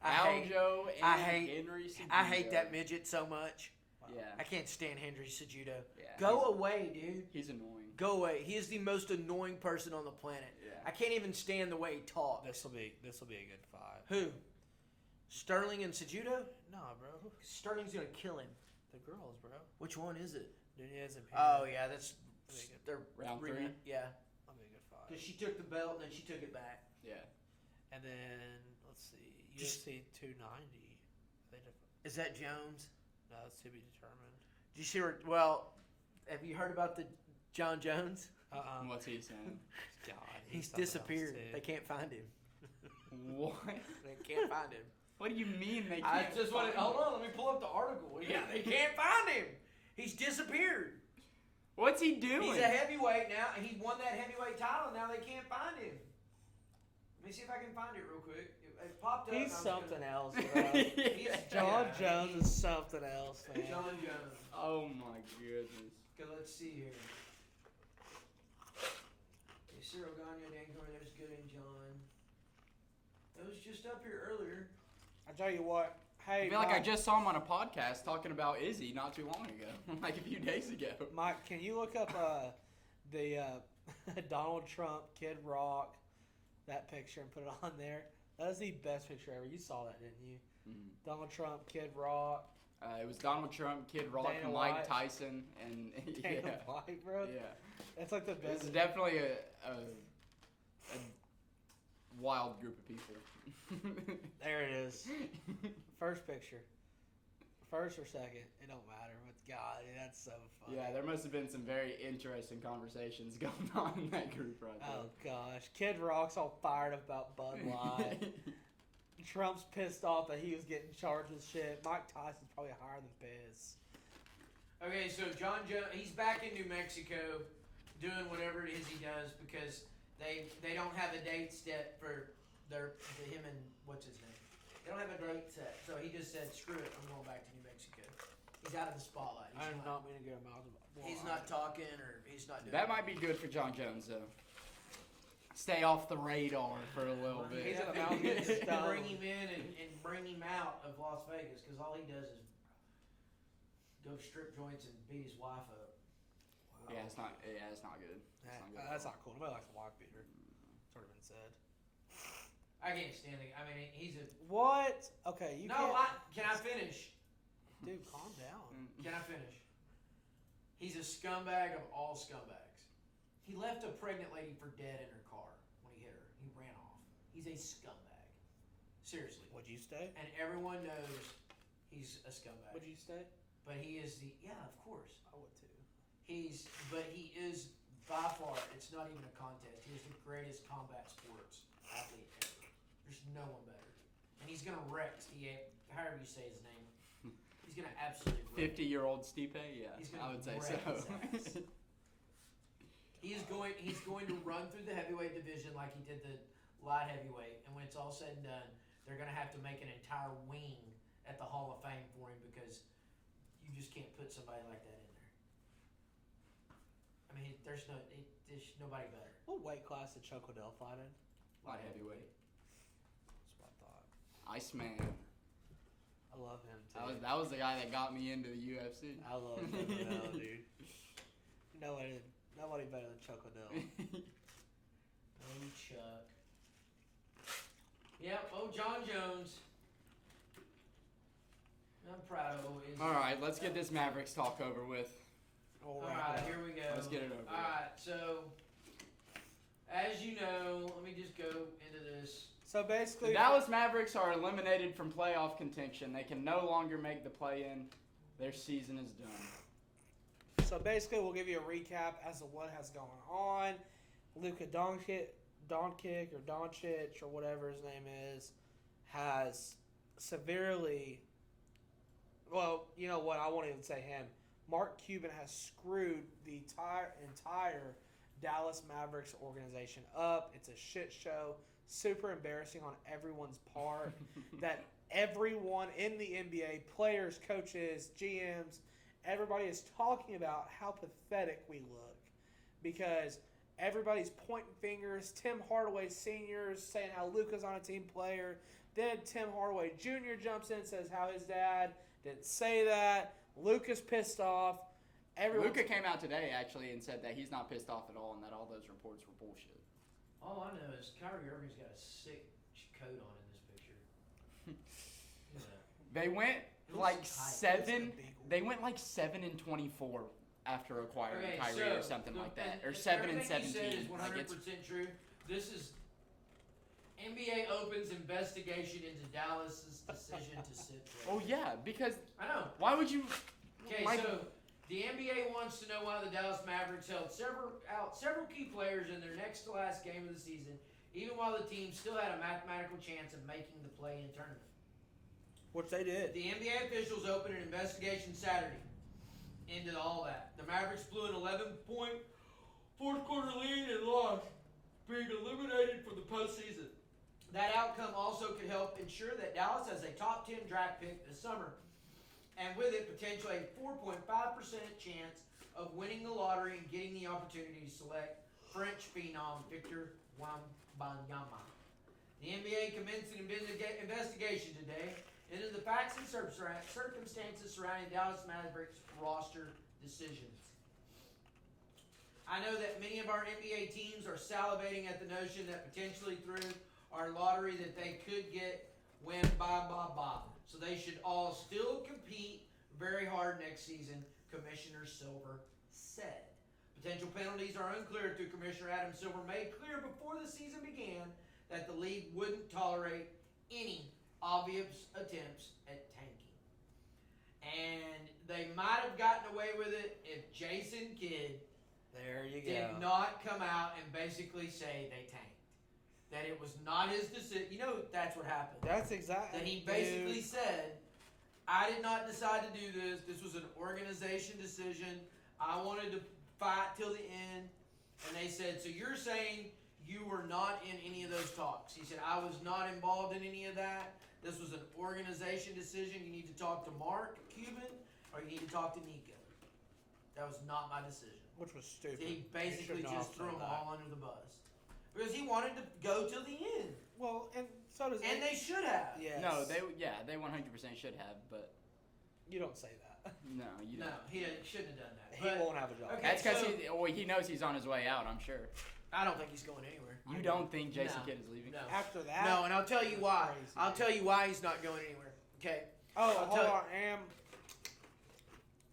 Aljo and I hate- Henry Cejudo. I hate that midget so much. Yeah. I can't stand Henry Cejudo. Yeah, Go away, dude. He's annoying. Go away. He is the most annoying person on the planet. Yeah. I can't even stand the way he talks. This will be a good fight. Who? Sterling and Cejudo? Nah, bro. Sterling's gonna kill him. The girls, bro. Which one is it? Nunez and Oh yeah, that's they're Round re- 3? Yeah, That'll be a good fight. because she took the belt and then she took it back. Yeah. And then let's see, UFC 290. They Is that Jones? no, it's to be determined. Did you see her? Well, have you heard about the John Jones? What's he saying? God, He's something else, disappeared. too. They can't find him. What? They can't find him. What do you mean they I can't? just want to find hold him? on. Let me pull up the article. Yeah, they can't find him. He's disappeared. What's he doing? He's a heavyweight now, and he won that heavyweight title. Now they can't find him. Let me see if I can find it real quick. It popped up. He's and I was something gonna- else, bro. He's John yeah, Jones he's- is something else, man. John Jones. Oh my goodness. Okay, let's see here. Okay, Cyril Gagnon, Dan Corey, there's good and John. It was just up here earlier. I tell you what. Hey, I feel like I Mike, just saw him on a podcast talking about Izzy not too long ago, like a few days ago. Mike, can you look up the Donald Trump Kid Rock that picture and put it on there? That is the best picture ever. You saw that, didn't you? Mhm. Donald Trump, Kid Rock, It was Donald Trump, Kid Rock, Dana Mike White. Tyson, and Dana yeah, White, bro. yeah. That's like the It's best. definitely a wild group of people. There it is. First picture. First or second, it don't matter. But God, that's so funny. Yeah, there must have been some very interesting conversations going on in that group right Oh gosh, Kid Rock's all fired up about Bud Light. there. Trump's pissed off that he was getting charged with shit. Mike Tyson's probably higher than Piz. Okay, so John Jones, he's back in New Mexico doing whatever it is he does because they don't have a date set for him and what's his name? They don't have a date set, so he just said, "Screw it, I'm going back to New Mexico." He's out of the spotlight. I did not mean to get him out of the He's not talking, or he's not doing. That might be good for John Jones though. Stay off the radar for a little bit. He's Yeah, a mountain stone. bring him in and bring him out of Las Vegas, because all he does is go strip joints and beat his wife up. Wow. Yeah, it's not good. It's not good That's not cool. Nobody likes a wife beater. It's already been said. I can't stand it. I mean, he's a. What? Okay, you No, can't. can I finish? Dude, calm down. Can I finish? He's a scumbag of all scumbags. He left a pregnant lady for dead in her car when he hit her. He ran off. He's a scumbag. Seriously. Would you stay? And everyone knows he's a scumbag. Would you stay? But he is the. Yeah, of course. I would too. But he is by far, it's not even a contest. He is the greatest combat sports athlete ever. There's no one better. And he's going to wreck however you say his name. He's going to absolutely wreck. 50-year-old Stipe, yeah, He's gonna I would say wreck so. his ass. He's going to run through the heavyweight division like he did the light heavyweight. And when it's all said and done, they're going to have to make an entire wing at the Hall of Fame for him, because you just can't put somebody like that in there. I mean, there's nobody better. What weight class did Chuck Liddell fight in? Light heavyweight. That's what I thought. Iceman. I love him too. That was the guy that got me into the UFC. I love Chuck Liddell, dude. Nobody better than Chuck Liddell. Oh, Chuck. Yep, John Jones. I'm proud of him. All right, let's get this Mavericks talk over with. All right, here we go. Let's get it over. All right, so as you know, let me just go into this. So basically, The Dallas Mavericks are eliminated from playoff contention. They can no longer make the play-in. Their season is done. So basically, we'll give you a recap as to what has gone on. Luka Doncic or whatever his name is has severely. Well, you know what? I won't even say him. Mark Cuban has screwed the entire Dallas Mavericks organization up. It's a shit show. Super embarrassing on everyone's part. That everyone in the NBA, players, coaches, GMs, everybody is talking about how pathetic we look. Because everybody's pointing fingers. Tim Hardaway Sr. is saying how Luka's on a team player. Then Tim Hardaway Jr. jumps in and says how his dad didn't say that. Luka's pissed off. Luka came out today, actually, and said that he's not pissed off at all and that all those reports were bullshit. All I know is Kyrie Irving's got a sick coat on in this picture. They went It looks like tight. 7. They went like 7-24 after acquiring Kyrie or something like that, or 7-17. Everything you said is 100% Like true. This is NBA Open's investigation into Dallas's decision to sit there. oh yeah, because I know. why would you? Okay, so the NBA wants to know why the Dallas Mavericks held several key players in their next to last game of the season, even while the team still had a mathematical chance of making the play-in tournament. Which they did. The NBA officials opened an investigation Saturday into all that. The Mavericks blew an 11-point fourth-quarter lead and lost, being eliminated from the postseason. That outcome also could help ensure that Dallas has a top 10 draft pick this summer, and with it, potentially a 4.5% chance of winning the lottery and getting the opportunity to select French phenom Victor Wembanyama. The NBA commenced an investigation today into the facts and circumstances surrounding Dallas Mavericks roster decisions. I know that many of our NBA teams are salivating at the notion that potentially through our lottery that they could get Wembanyama. So they should all still compete very hard next season, Commissioner Silver said. Potential penalties are unclear through Commissioner Adam Silver made clear before the season began that the league wouldn't tolerate any obvious attempts at tanking. And they might have gotten away with it if Jason Kidd did not come out and basically say they tanked. That it was not his decision. You know, that's what happened. That's exactly. That he basically said, I did not decide to do this. This was an organization decision. I wanted to fight till the end. And they said, so you're saying you were not in any of those talks? He said, I was not involved in any of that. This was an organization decision. You need to talk to Mark Cuban or you need to talk to Nico. That was not my decision. Which was stupid. He basically He should not just have threw said them that. all under the bus. Because he wanted to go till the end. Well, and so does And they should have. Yes. No, they 100% should have, but You don't say that. no, you No, don't. he shouldn't have done that. He But won't have a job. Okay. That's because so- he knows he's on his way out. I'm sure. I don't think he's going anywhere. You don't think Jason No. Kidd is leaving? No. After that. No, and I'll tell you why. Crazy, I'll dude. tell you why he's not going anywhere. Okay. Oh, I'll hold tell- on. And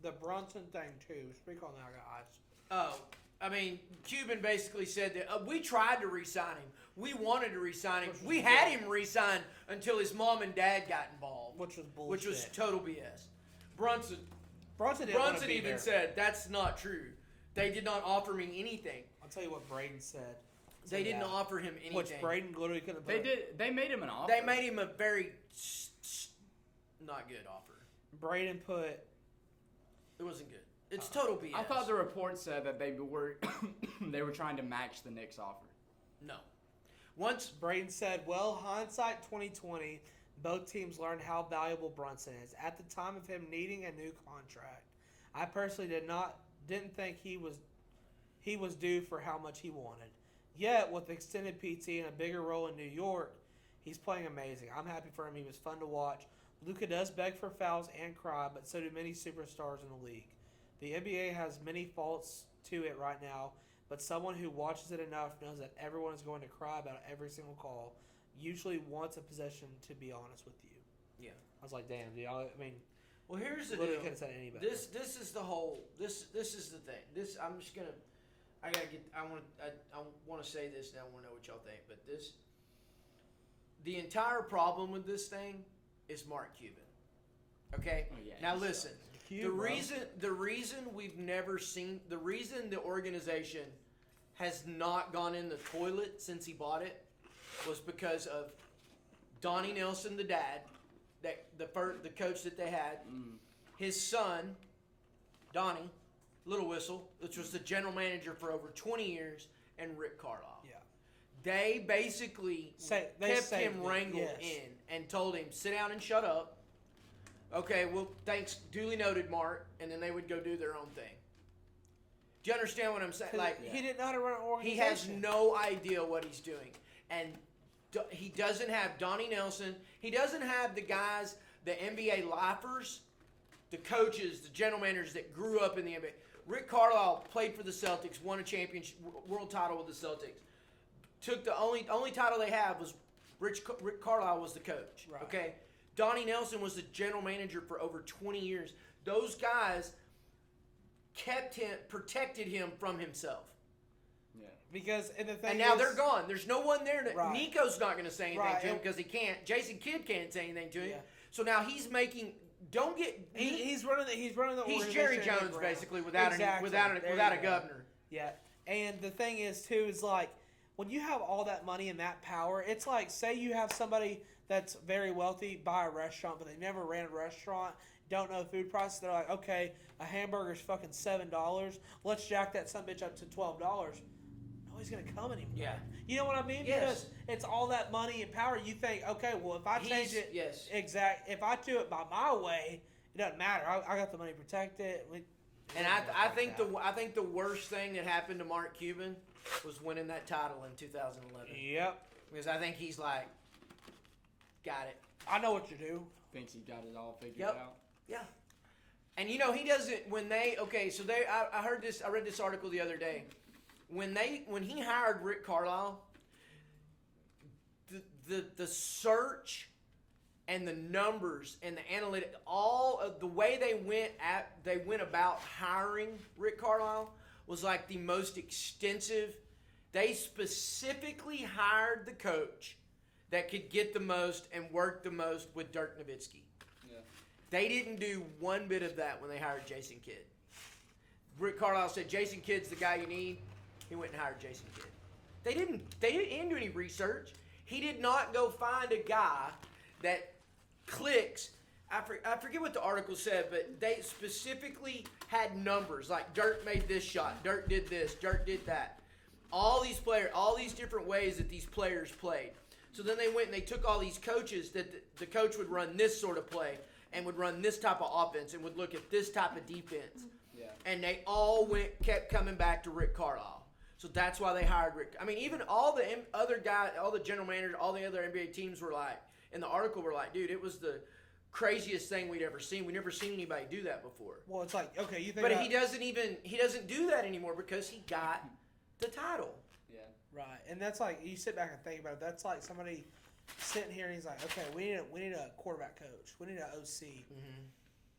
the Brunson thing too. Speak on that, guys. Oh, I mean, Cuban basically said that we tried to re-sign him. We wanted to re-sign him. Which was We had bull- him re-signed until his mom and dad got involved, Which was bullshit. which was total BS. Brunson Brunson didn't want to be even there. said that's not true. They did not offer me anything. I'll tell you what Braden said. They didn't that. offer him anything. Which Braden literally could have. They did. They made him an offer. They made him a very not good offer. Braden put. It wasn't good. It's total BS. I thought the report said that they were they were trying to match the Knicks offer. No. Once Braden said, "Well, hindsight 2020, both teams learned how valuable Brunson is. At the time of him needing a new contract, I personally didn't think he was due for how much he wanted. Yet, with extended PT and a bigger role in New York, he's playing amazing. I'm happy for him. He was fun to watch. Luka does beg for fouls and cry, but so do many superstars in the league. The NBA has many faults to it right now, but someone who watches it enough knows that everyone is going to cry about every single call, usually wants a possession, to be honest with you." Yeah. I was like, damn, dude. I mean, Well, here's the literally deal. could have said any better. This is the whole. This is the thing. This I'm just gonna. I gotta get. I want to say this. And I want to know what y'all think. But this. The entire problem with this thing is Mark Cuban. Okay. Oh, yeah, now he listen. Cute, the bro. reason we've never seen the reason the organization has not gone in the toilet since he bought it was because of Donnie Nelson, the dad, that the coach that they had, his son, Donnie, Little Whistle, which was the general manager for over 20 years, and Rick Carlisle. Yeah. They basically They kept saved him it, wrangled yes. in and told him, sit down and shut up. Okay, well, thanks, duly noted, Mark. And then they would go do their own thing. Do you understand what I'm saying? Like, He didn't know how to run an he organization. has no idea what he's doing. And he doesn't have Donnie Nelson. He doesn't have the guys, the NBA lifers, the coaches, the general managers that grew up in the NBA. Rick Carlisle played for the Celtics, won a championship, world title with the Celtics. Took the only title they have was Rick Carlisle was the coach. Right. Okay, Donnie Nelson was the general manager for over 20 years. Those guys protected him from himself. Yeah. Because and the thing And now is, they're gone. There's no one there. Right. Nico's not going to say anything Right, to him and- because he can't. Jason Kidd can't say anything to him. Yeah. So now he's making. Don't get. He's running the He's organization Jerry in the Jones ground. basically without Exactly. without There a you go. governor. Yeah, and the thing is too is like when you have all that money and that power, it's like say you have somebody that's very wealthy buy a restaurant, but they never ran a restaurant, don't know food prices. They're like, okay, a hamburger's fucking $7. Let's jack that sumbitch up to $12. Nobody's gonna come anymore. Yeah. You know what I mean? Yes. Because it's all that money and power. You think, okay, well if I change it, Yes. if I do it by my way, it doesn't matter. I got the money to protect it. And I think the worst thing that happened to Mark Cuban was winning that title in 2011 Yep. because I think he's like, got it. I know what you do. Thinks he got it all figured Yep. out. Yeah. And you know he doesn't when they so they I heard this I read this article the other day. When he hired Rick Carlisle, the search and the numbers and the analytics, all of the way they went about hiring Rick Carlisle was like the most extensive. They specifically hired the coach that could get the most and work the most with Dirk Nowitzki. Yeah. They didn't do one bit of that when they hired Jason Kidd. Rick Carlisle said, Jason Kidd's the guy you need. He went and hired Jason Kidd. They didn't do any research. He did not go find a guy that clicks. I forget what the article said, but they specifically had numbers. Like Dirk made this shot. Dirk did this. Dirk did that. All these players, all these different ways that these players played. So then they went and they took all these coaches that the coach would run this sort of play and would run this type of offense and would look at this type of defense. Yeah. And they all kept coming back to Rick Carlisle. So that's why they hired Rick. I mean, even all the other guys, all the general managers, all the other NBA teams were like, in the article were like, dude, it was the craziest thing we'd ever seen. We never seen anybody do that before. Well, it's like, okay, you think But about, he doesn't do that anymore because he got the title. Yeah. right, and that's like, you sit back and think about it. That's like somebody sitting here and he's like, okay, we need a quarterback coach. We need an OC.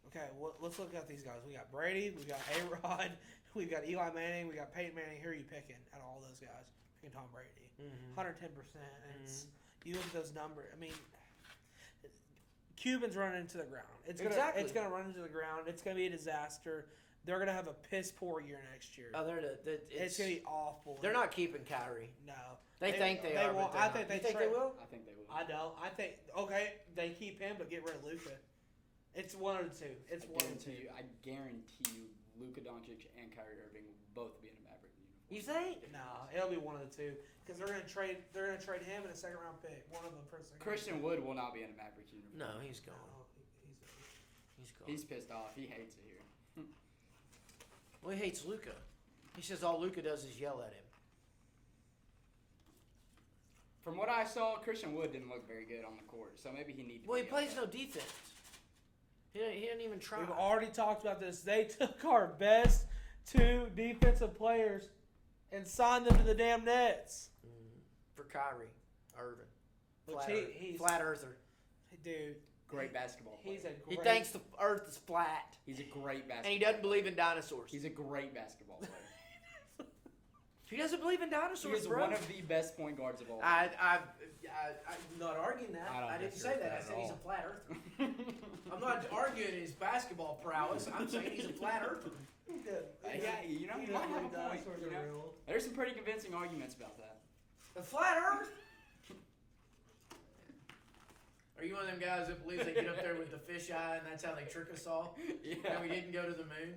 Okay, well, let's look at these guys. We got Brady, we got A-Rod, we've got Eli Manning, we got Peyton Manning. Who are you picking out of all those guys? Picking Tom Brady. 110%. You look at those numbers. I mean, Cuban's running into the ground. It's gonna run into the ground. It's gonna be a disaster. They're gonna have a piss poor year next year. Oh, It's gonna be awful. They're not keeping Kyrie. No. They think they are. Won't. But I think you think they will. I think they will. I don't. I think they keep him, but get rid of Luka. It's one of the two. It's one of the two. I guarantee you, Luka Doncic and Kyrie Irving will both be in a Maverick uniform. You think? No, it'll be one of the two because they're gonna trade. They're gonna trade him and a second round pick. One of them for a second. Christian Wood will not be in a Maverick uniform. No, he's gone. No, He's gone. He's pissed off. He hates it here. Well, he hates Luka. He says all Luka does is yell at him. From what I saw, Christian Wood didn't look very good on the court, so maybe he needs to. Well, he be plays yelled no defense. He didn't even try. We've already talked about this. They took our best two defensive players and signed them to the damn Nets. For Kyrie Irving. He's Flat earther. dude. Great basketball player. He's a He great. thinks the earth is flat. He's a great basketball And he doesn't believe in dinosaurs. He's a great basketball player. He doesn't believe in dinosaurs, He's bro. one of the best point guards of all time. I'm not arguing that. I don't I didn't disagree say with that. I that said at he's a all. flat earther. I'm not arguing his basketball prowess. I'm saying he's a flat earther. Yeah, you know, He you might doesn't have a believe point. dinosaurs You are know? real. There's some pretty convincing arguments about that. The flat earth? Are you one of them guys that believes they get up there with the fisheye and that's how they trick us all? Yeah. And we didn't go to the moon?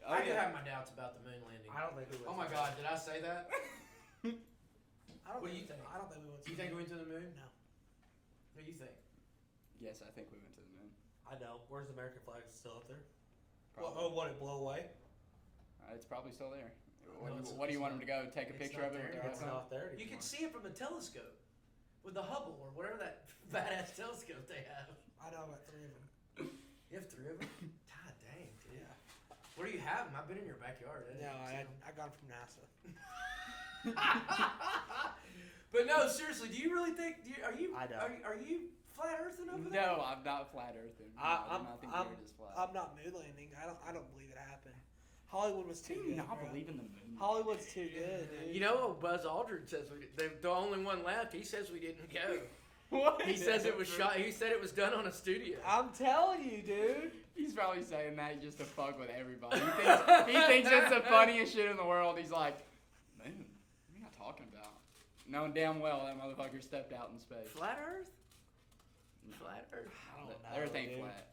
Oh, I do yeah. have my doubts about the moon landing. I don't think we went. Oh my God, did I say that? I don't What do think you think? I don't think we went. Do you think we went to the moon? No, What do you think? Yes, I think we went to the moon. I don't. Where's the American flag? It's still up there? Probably. Oh, what? It blow away? It's probably still there. No, What do you want them to go take a It's picture not of it? there. With their It's iPhone? not there. You anymore. can see it from a telescope. With the Hubble or whatever that badass telescope they have. I know about three of them. You have 3 of them? God dang, dude. Yeah. Where do you have them? I've been in your backyard. No, I got them from NASA. But no, seriously, do you really think? Are you? I don't. Are you flat earthing over there? No, I'm not flat earthing. No, I do not think the earth is flat. I'm not moon landing. I don't believe it happened. Hollywood was too Do you good. not bro. believe in the moon? Hollywood's too good, dude. You know, Buzz Aldrin says the only one left. He says we didn't go. What? He says it was shot. He said it was done on a studio. I'm telling you, dude. He's probably saying that just to fuck with everybody. He thinks it's the funniest shit in the world. He's like, moon? What are you not talking about? Knowing damn well that motherfucker stepped out in space. Flat Earth? Flat Earth? I don't know, Earth ain't dude. flat.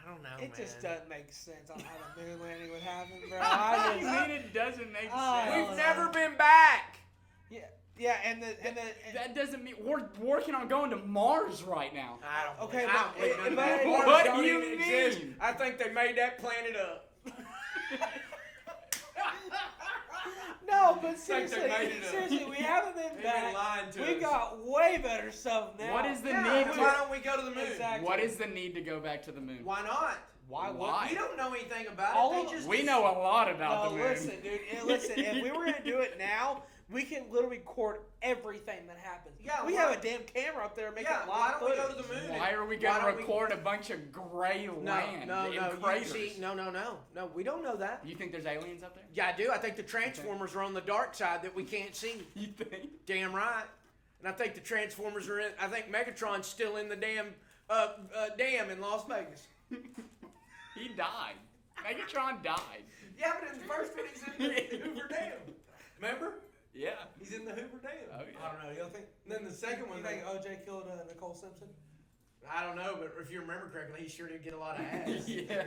I don't know, It man. just doesn't make sense on how the moon landing would happen, bro. What do you mean it doesn't make I sense? don't We've know. never been back. Yeah, and That doesn't mean we're working on going to Mars right now. I don't. Okay, I don't believe but- none of but- that. What Mars do don't you even exist. mean? I think they made that planet up. no, but Like seriously, they made it up. seriously, we haven't been They've been back. lying to We us. got way better stuff now. What is the Yeah, need then to? why don't we go to the moon? Exactly. What is the need to go back to the moon? Why not? Why? Why? We don't know anything about All it. of- They just We know a lot about No, the moon. listen, dude. Listen, if we were gonna do it now, we can literally record everything that happens. Yeah, we why- have a damn camera up there making Yeah, why live don't we footage. go to the moon? Why are we Why going to don't we- record a bunch of gray land No, in you craters? see, no. No, we don't know that. You think there's aliens up there? Yeah, I do. I think the Transformers are on the dark side that we can't see. You think? Damn right. And I think the Transformers are in. I think Megatron's still in the damn dam in Las Vegas. He died. Megatron died. Yeah, but in the first one he's in the Hoover Dam. Remember? Yeah. He's in the Hoover Dam. Oh, yeah. I don't know. You don't think? And then the second one, You think OJ killed Nicole Simpson? I don't know, but if you remember correctly, he sure did get a lot of ass. Yeah.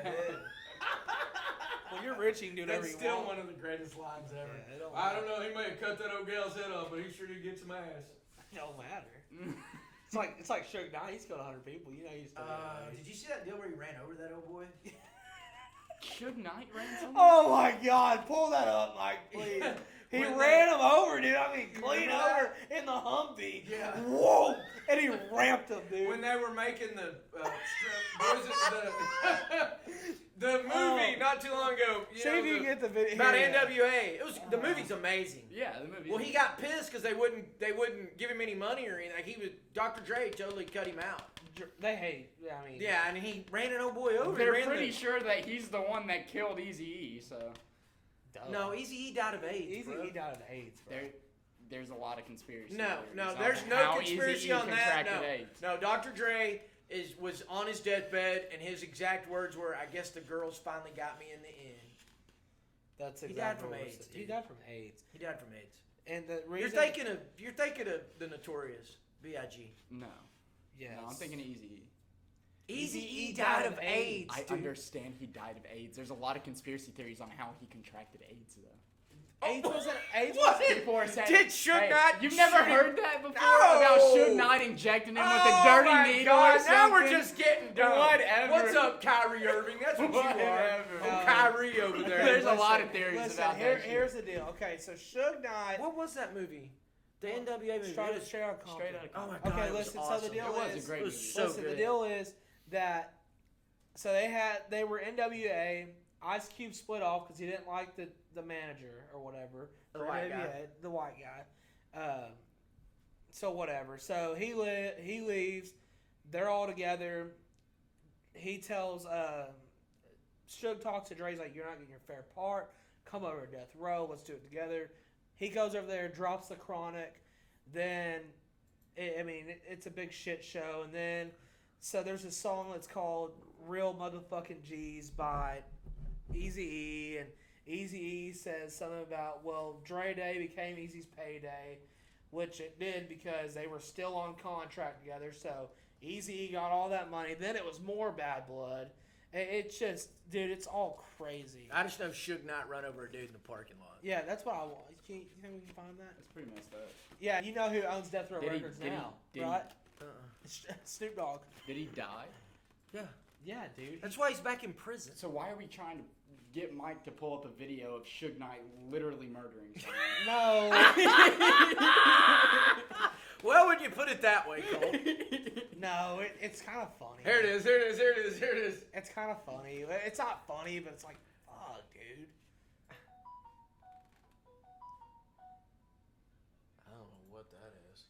Well, you're rich. You can do whatever That's you still want. one of the greatest lines ever. Yeah, it don't I matter. don't know. He may have cut that old gal's head off, but he sure did get some ass. It don't matter. It's like Suge Knight. He's killed 100 people. You know he's still getting paid. Did you see that deal where he ran over that old boy? Suge Knight ran someone? Oh my God! Pull that up, Mike, please. He ran him over, dude. I mean, clean over in the Humvee. Yeah. Whoa! And he ramped him, dude. When they were making the the movie not too long ago. See if you get the video. About NWA. It was the movie's amazing. Yeah, the movie. Well, he got pissed because they wouldn't give him any money or anything. Like Dr. Dre totally cut him out. They hate. I mean. Yeah, and he ran an old boy over. They're pretty sure that he's the one that killed Eazy-E, so. No, Eazy-E died of AIDS. Eazy-E died of AIDS, bro. There's a lot of conspiracy. No, theories there's on no how conspiracy Eazy-E on that. contracted AIDS. No, Dr. Dre was on his deathbed, and his exact words were, "I guess the girls finally got me in the end." That's exactly he died from what it AIDS. said. He died from AIDS. He died from AIDS. And the reason You're thinking of the Notorious B.I.G. No. Yes. No, I'm thinking of Eazy-E. Eazy-E died of AIDS. I dude. understand he died of AIDS. There's a lot of conspiracy theories on how he contracted AIDS, though. AIDS wasn't. AIDS What? wasn't. People are saying, Did Suge Knight You've never shoot him? heard that before No. about Suge Knight injecting him with a dirty needle God, or something? now we're just getting dumb. Whatever. What's up, Kyrie Irving? That's what you are. Whatever. Oh, Kyrie over there. There's a lot of theories Listen, about that shit. here's the deal. Okay, so Suge Knight. What was that movie? The NWA movie. Straight out of Compton. Straight out of Oh my Compton. God. Okay, it was listen. awesome. So the deal It was is. a great It was movie. so Listen, good. the deal is that they were NWA. Ice Cube split off because he didn't like the manager or whatever. The for white NWA, guy. The white guy. So whatever. So he leaves. They're all together. He tells Suge talks to Dre. He's like, "You're not getting your fair part. Come over to Death Row. Let's do it together." He goes over there, drops the Chronic. Then, it's a big shit show. And then, so there's a song that's called "Real Motherfucking G's" by Eazy-E, and Eazy-E says something about, well, Dre Day became Eazy's payday, which it did because they were still on contract together. So Eazy-E got all that money. Then it was more bad blood. It's just, dude, it's all crazy. I just know Suge Knight run over a dude in the parking lot. Yeah, that's what I want. You think we can find that? That's pretty messed up. Yeah, you know who owns Death Row Did he- Records did he- now, did he- right? Uh-uh. Snoop Dogg. Did he die? Yeah. Yeah, dude. That's why he's back in prison. So why are we trying to get Mike to pull up a video of Suge Knight literally murdering someone? No. Well, when you put it that way, Cole. No, it's kind of funny. Here it is, here it is, here it is, here it is. It's kind of funny. It's not funny, but it's like, fuck, dude. I don't know what that is.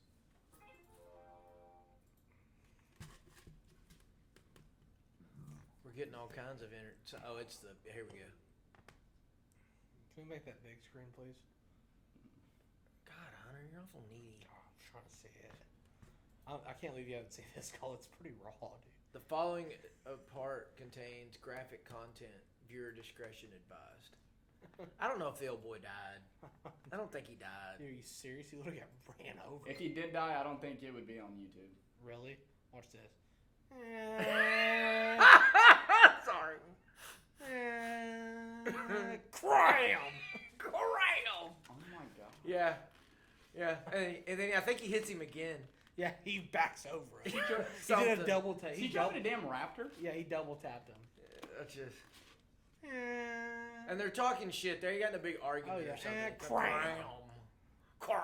We're getting all kinds of oh, it's the, here we go. Can we make that big screen, please? God, Hunter, you're awful needy. Oh, I'm trying to see it. I can't believe you haven't seen this, Cole. It's pretty raw, dude. The following part contains graphic content. Viewer discretion advised. I don't know if the old boy died. I don't think he died. Dude, are you serious? He literally got ran over. If he did die, I don't think it would be on YouTube. Really? Watch this. Sorry. Cram! Cram! Oh my god. Yeah. Yeah. And then I think he hits him again. Yeah, he backs over him. He did a Something. double tap. Is he driving a damn Raptor? Yeah, he double tapped him. That's just. And they're talking shit. They got in a big argument Oh, yeah. or something. Cram. Cram.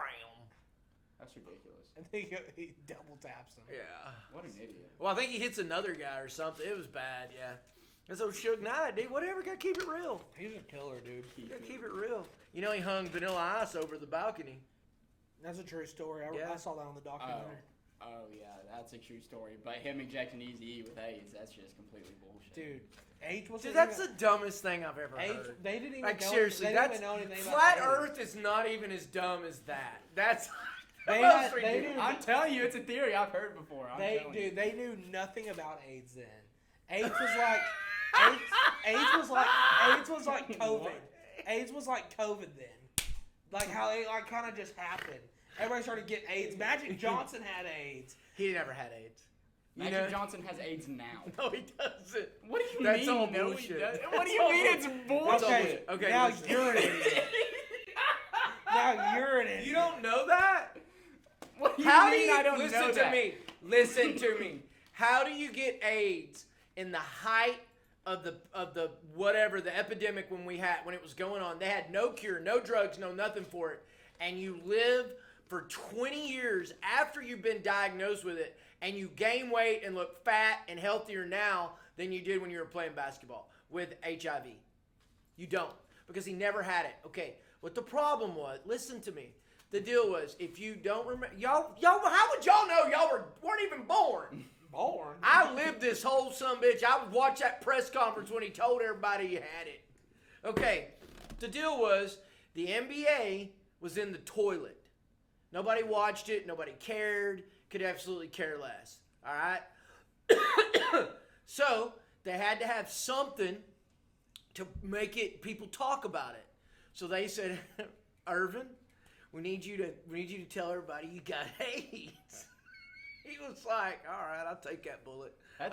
That's ridiculous. And he double taps him. Yeah. What an idiot. Well, I think he hits another guy or something. It was bad, yeah. And so Suge Knight, dude, whatever, gotta keep it real. He's a killer, dude. You gotta keep it real. You know, he hung Vanilla Ice over the balcony. That's a true story. Yeah. I saw that on the documentary. Oh yeah, that's a true story. But him injecting Eazy-E with AIDS, that's just completely bullshit. Dude, AIDS was. Dude, that's the dumbest thing I've ever heard. They didn't even Like, know, seriously, they that's. didn't even know anything Flat about AIDS. Earth is not even as dumb as that. That's. They the most had- they ridiculous. knew- I'm telling you, it's a theory I've heard before. They knew nothing about AIDS then. AIDS was like AIDS was like COVID. What? AIDS was like COVID then. Like how it like kind of just happened. Everybody started getting AIDS. Magic Johnson had AIDS. He never had AIDS. You Magic know? Johnson has AIDS now. No, he doesn't. What do you That's mean? all No, he bullshit. doesn't. What do That's you all mean it's That's bullshit? all Okay, bullshit. Okay, now listen. you're an idiot. Now you're an idiot. You don't know that? What do you How do mean you I don't listen know to that? me? Listen to me. How do you get AIDS in the height of the whatever the epidemic when it was going on? They had no cure, no drugs, no nothing for it, and you live for 20 years after you've been diagnosed with it, and you gain weight and look fat and healthier now than you did when you were playing basketball with HIV. You don't, because he never had it. Okay, what the problem was, listen to me. The deal was, if you don't remember, y'all, how would y'all know weren't even born? Born? I lived this whole sumbitch. I would watch that press conference when he told everybody he had it. Okay, the deal was, the NBA was in the toilet. Nobody watched it. Nobody cared. Could absolutely care less. All right? So, they had to have something to make it, people talk about it. So they said, Irvin, we need you to tell everybody you got AIDS. He was like, all right, I'll take that bullet. I'll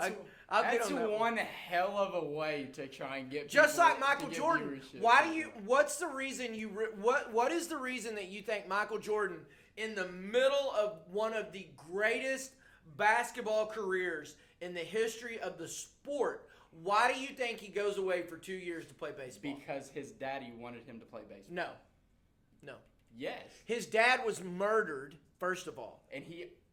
get That's on that one hell of a way to try and get just people like Michael to get Jordan. viewership. What's the reason what is the reason that you think Michael Jordan, in the middle of one of the greatest basketball careers in the history of the sport, why do you think he goes away for 2 years to play baseball? Because his daddy wanted him to play baseball. No. Yes. His dad was murdered, first of all. And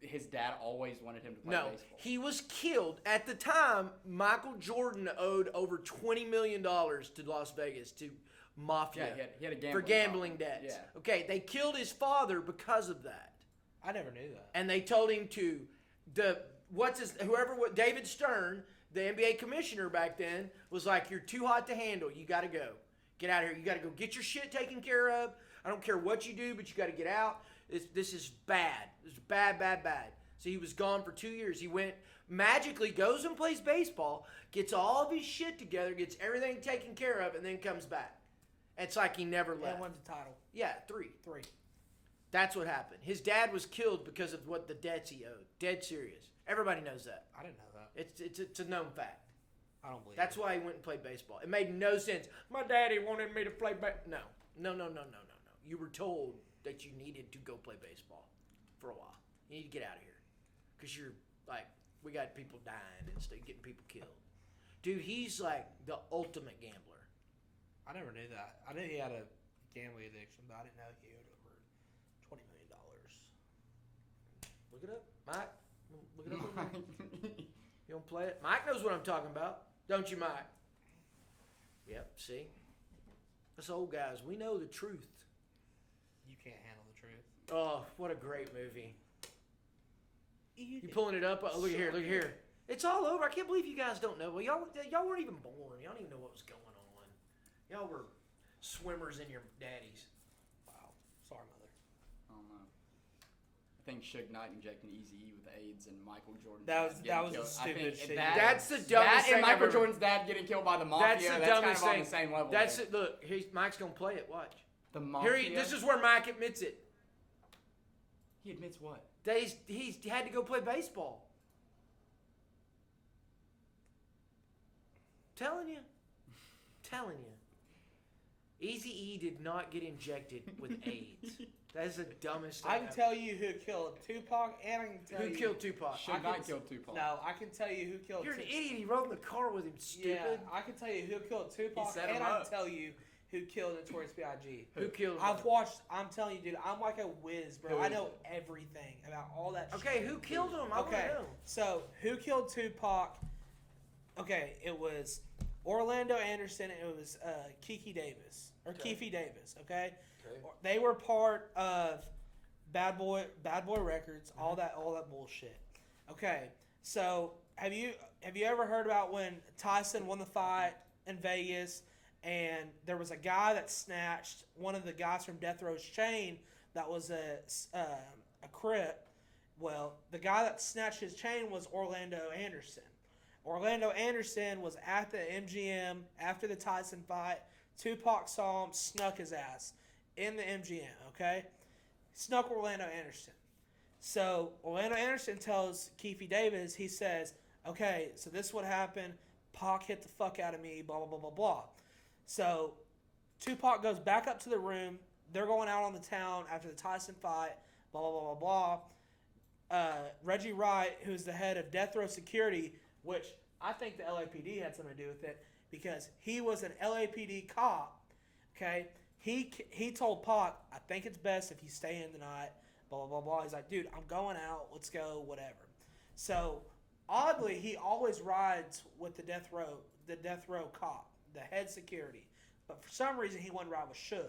his dad always wanted him to play baseball. He was killed. At the time, Michael Jordan owed over $20 million to Las Vegas, to Mafia. Yeah, he had a gambling for gambling problem. debts. Yeah. Okay, they killed his father because of that. I never knew that. And they told him to, David Stern, the NBA commissioner back then, was like, you're too hot to handle. You got to go. Get out of here. You got to go get your shit taken care of. I don't care what you do, but you got to get out. This is bad. This is bad. So he was gone for 2 years. He magically goes and plays baseball, gets all of his shit together, gets everything taken care of, and then comes back. It's like he never left. And won the title. Yeah, three. 3. That's what happened. His dad was killed because of what the debts he owed. Dead serious. Everybody knows that. I didn't know that. It's a known fact. I don't believe That's it. why he went and played baseball. It made no sense. My daddy wanted me to play baseball. No. You were told that you needed to go play baseball for a while. You need to get out of here. Because you're like, we got people dying and stuff, getting people killed. Dude, he's like the ultimate gambler. I never knew that. I knew he had a gambling addiction, but I didn't know he owed over $20 million. Look it up. Mike, look it up. You don't play it? Mike knows what I'm talking about. Don't you, Mike? Yep, see? Us old guys, we know the truth. You can't handle the truth. Oh, what a great movie. You pulling it up? Oh, look at here. It's all over. I can't believe you guys don't know. Well, y'all weren't even born. Y'all don't even know what was going on. Y'all were swimmers in your daddies. Wow. Sorry, mother. I don't know. I think Suge Knight injecting Eazy-E with AIDS and Michael Jordan. That was a stupid shit. That's the dumbest That thing and I've Michael ever- Jordan's dad getting killed by the mafia. That's the kind dumbest of on thing. the same level. That's there. it. Look, Mike's gonna play it. Watch. The mafia. This is where Mike admits it. He admits what? He had to go play baseball. Telling you. Eazy-E did not get injected with AIDS. That is the dumbest thing. I can tell you who killed Tupac, and I can tell you Who killed Tupac? Suge Knight killed Tupac. No, I can tell you who killed. You're an idiot. He rode in the car with him. Stupid. Yeah, I can tell you who killed Tupac, set and him I up. can tell you who killed Notorious B.I.G. Who killed? I've watched. I'm telling you, dude. I'm like a whiz, bro. Who I is know everything about all that. Okay, shit. who killed him? I Okay, want to know. so who killed Tupac? Okay, it was Orlando Anderson and it was Kiki Davis or Keefe Davis. Okay, they were part of Bad Boy Records. All that bullshit. Okay, so have you ever heard about when Tyson won the fight in Vegas and there was a guy that snatched one of the guys from Death Row's chain that was a Crip? Well, the guy that snatched his chain was Orlando Anderson. Orlando Anderson was at the MGM after the Tyson fight. Tupac saw him, snuck his ass in the MGM, okay? Snuck Orlando Anderson. So Orlando Anderson tells Keefe Davis, he says, okay, so this is what happened. Pac hit the fuck out of me, blah, blah, blah, blah, blah. So Tupac goes back up to the room. They're going out on the town after the Tyson fight, blah, blah, blah, blah, blah. Reggie Wright, who's the head of Death Row Security, which I think the LAPD had something to do with it because he was an LAPD cop. Okay, he told Pac, I think it's best if you stay in tonight. Blah blah blah blah. He's like, dude, I'm going out. Let's go. Whatever. So oddly, he always rides with the death row cop, the head security. But for some reason, he wanted to ride with Suge.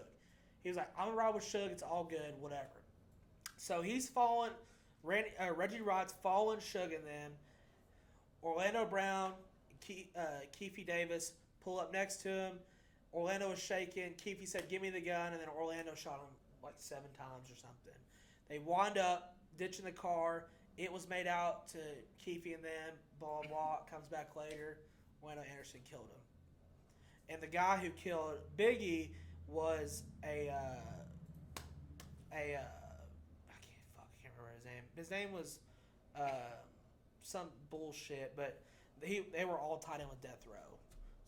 He was like, I'm gonna ride with Suge. It's all good. Whatever. So he's following. Reggie Wright's following Suge and them. Orlando Brown, Keefe Davis pull up next to him. Orlando was shaking. Keefe said, give me the gun. And then Orlando shot him like 7 times or something. They wind up ditching the car. It was made out to Keefe and them. Blah, blah. Comes back later. Orlando Anderson killed him. And the guy who killed Biggie was I can't remember his name. His name was some bullshit, but they were all tied in with Death Row.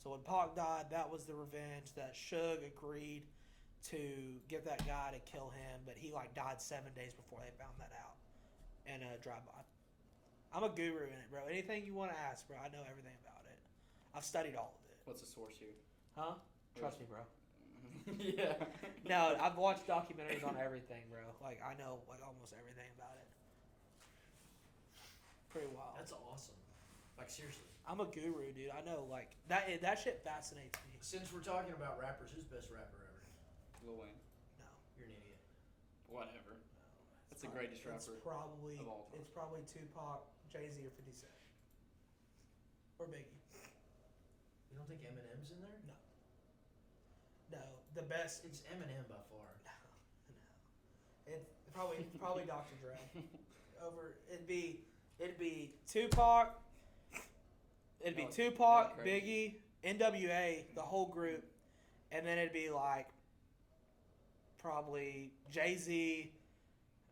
So when Pac died, that was the revenge that Suge agreed to get that guy to kill him, but he like died 7 days before they found that out. And drive-by. I'm a guru in it, bro. Anything you want to ask, bro, I know everything about it. I've studied all of it. What's the source here? Huh? Trust me, bro. Yeah. No, I've watched documentaries on everything, bro. Like, I know like almost everything about it. Pretty wild. That's awesome. Like, seriously. I'm a guru, dude. I know, like, that shit fascinates me. Since we're talking about rappers, who's the best rapper ever? Lil Wayne. No. You're an idiot. Whatever. No. That's the greatest rapper It's probably, of all time. It's probably Tupac, Jay-Z, or 50 Cent. Or Biggie. You don't think Eminem's in there? No, the best. It's Eminem by far. No. It's probably Dr. Dre. It'd be Tupac. It'd be No, Tupac, that's Biggie, NWA, the whole group, and then it'd be like probably Jay-Z,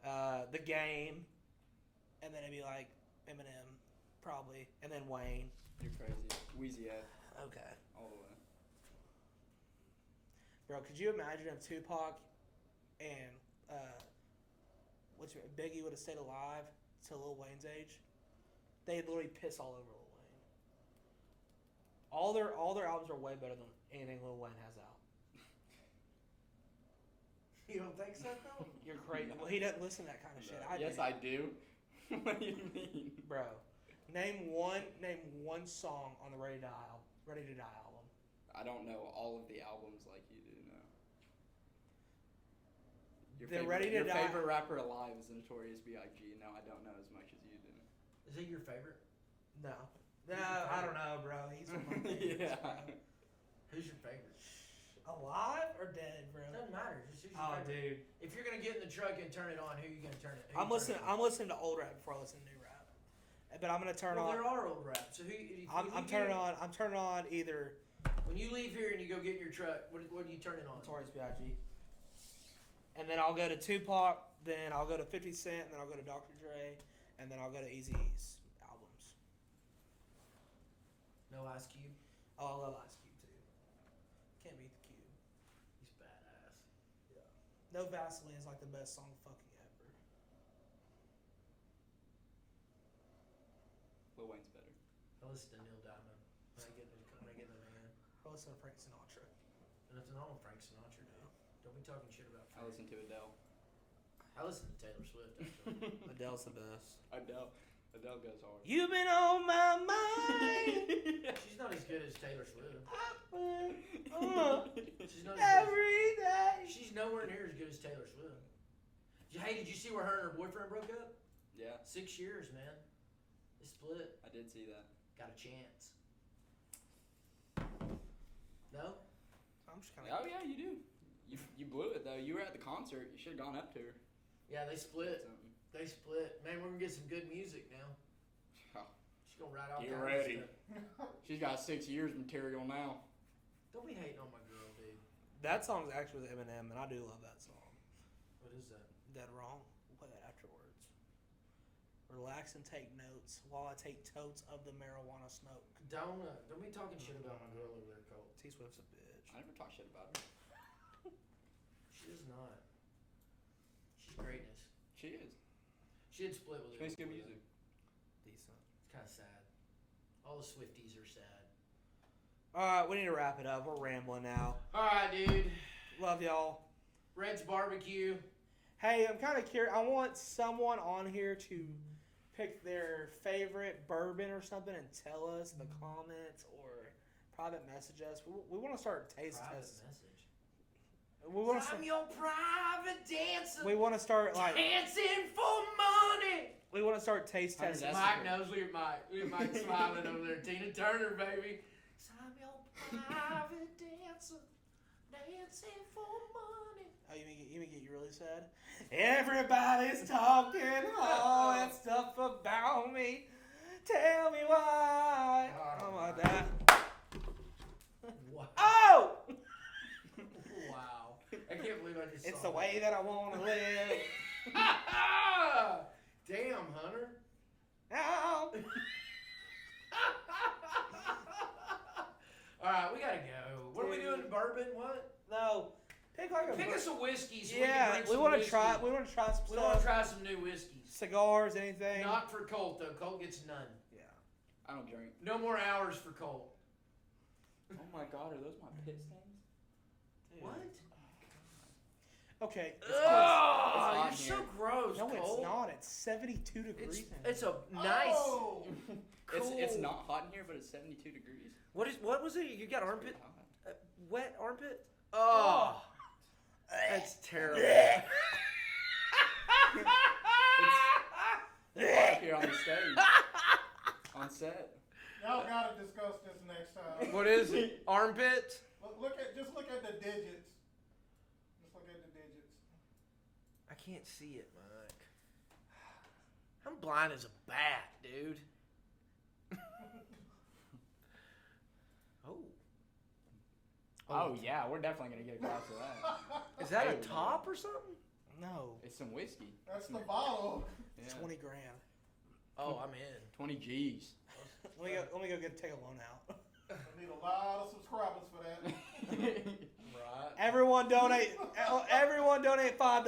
The Game, and then it'd be like Eminem, probably, and then Wayne. You're crazy. Wheezy F. Okay. All the way. Bro, could you imagine if Tupac and Biggie would have stayed alive till Lil Wayne's age? They'd literally piss all over Lil Wayne. All their albums are way better than anything Lil Wayne has out. You don't think so, Cole? You're crazy. Well, he doesn't listen to that kind of shit. Yes, I do. What do you mean? Bro, name one song on the Ready to Die album. I don't know all of the albums like you do. No. Your favorite rapper alive is Notorious B.I.G. No, I don't know as much as you do. Is he your favorite? No, I don't know, bro. He's one of my favorites, Yeah. bro. Who's your favorite? Alive or dead, bro? Doesn't matter. Just who's your Oh, favorite. dude. If you're gonna get in the truck and turn it on, who are you gonna turn it? I'm listening to old rap before I listen to new rap. But I'm gonna turn Well, on. there are old rap. So I'm turning on either When you leave here and you go get in your truck, what are you turning on? Notorious B.I.G. And then I'll go to Tupac, then I'll go to 50 Cent, and then I'll go to Dr. Dre, and then I'll go to Eazy-E's albums. No Ice Cube. Oh, I love Ice Cube too. Can't beat the Cube. He's badass. Yeah. No Vaseline is like the best song fucking ever. Lil Wayne's better. I listen to Neil Diamond when I get in the van. I listen to Frank Sinatra. Nothing wrong with Frank Sinatra, dude. Don't be talking shit about I Frank. listen to Adele. I listen to Taylor Swift, actually. Adele's the best. Adele goes hard. You've been on my mind. She's not as good as Taylor Swift. She's not as Every day. good. She's nowhere near as good as Taylor Swift. Hey, did you see where her and her boyfriend broke up? Yeah, 6 years, man. They split. I did see that. Got a chance. No? I'm just kind Oh yeah, you do. You blew it though. You were at the concert. You should have gone up to her. Yeah, they split. Something. They split. Man, we're gonna get some good music now. Oh, She's gonna write all Get kinds ready. of stuff. she's got 6 years material now. Don't be hating on my girl, dude. That song's actually with Eminem, and I do love that song. What is that? Dead wrong. We'll play that afterwards. Relax and take notes while I take totes of the marijuana smoke. Don't be talking shit about my girl over there, Cole. T Swift's a bitch. I never talk shit about her. She is not. She's greatness. She is. She'd split with She makes her. good music. Decent. It's kind of sad. All the Swifties are sad. All right, we need to wrap it up. We're rambling now. All right, dude. Love y'all. Red's Barbecue. Hey, I'm kind of curious. I want someone on here to pick their favorite bourbon or something and tell us in the comments or private message us. We want to start taste Private tests. message. We want to. I'm your private dancer. We want to start like. Dancing for money. We want to start taste Hunter's testing. That's Mike knows we're Mike. We're Mike smiling over there. Tina Turner, baby. I'm your private dancer. Dancing for money. Oh, you mean get you really sad? Everybody's talking all that stuff about me. Tell me why. Oh my God. Wow. Oh! Wow. I can't believe I just It's saw the way that I want to live. that. Damn, Hunter. Oh. All right, we gotta go. What are we doing? Bourbon? What? No. Pick like a. Pick us a whiskey so Yeah, we can drink we some want to whiskey. try. We want to try some We want stuff. to try some new whiskeys. Cigars, anything. Not for Colt though. Colt gets none. Yeah. I don't drink. No more hours for Colt. Oh my God, are those my pit stains? Dude. What? Okay. It's hot you're in so here. gross, No, Colt. it's not. It's 72 degrees. It's a nice. Oh! It's cool- not hot in here, but it's 72 degrees. What was it? You got It's armpit? pretty hot. Wet armpit? Oh. That's terrible. It's hot here on the stage. On set. Y'all gotta discuss this next time. What is it? Armpit? Just look at the digits. Just look at the digits. I can't see it, Mike. I'm blind as a bat, dude. Oh. Oh yeah, we're definitely gonna get a glass of that. Is that a Ew, top or something? No. It's some whiskey. That's the bottle. Yeah. 20 grand. Oh, I'm in. 20 G's. Let me go take a loan out. I need a lot of subscribers for that. Right. Everyone donate. Everyone donate $5.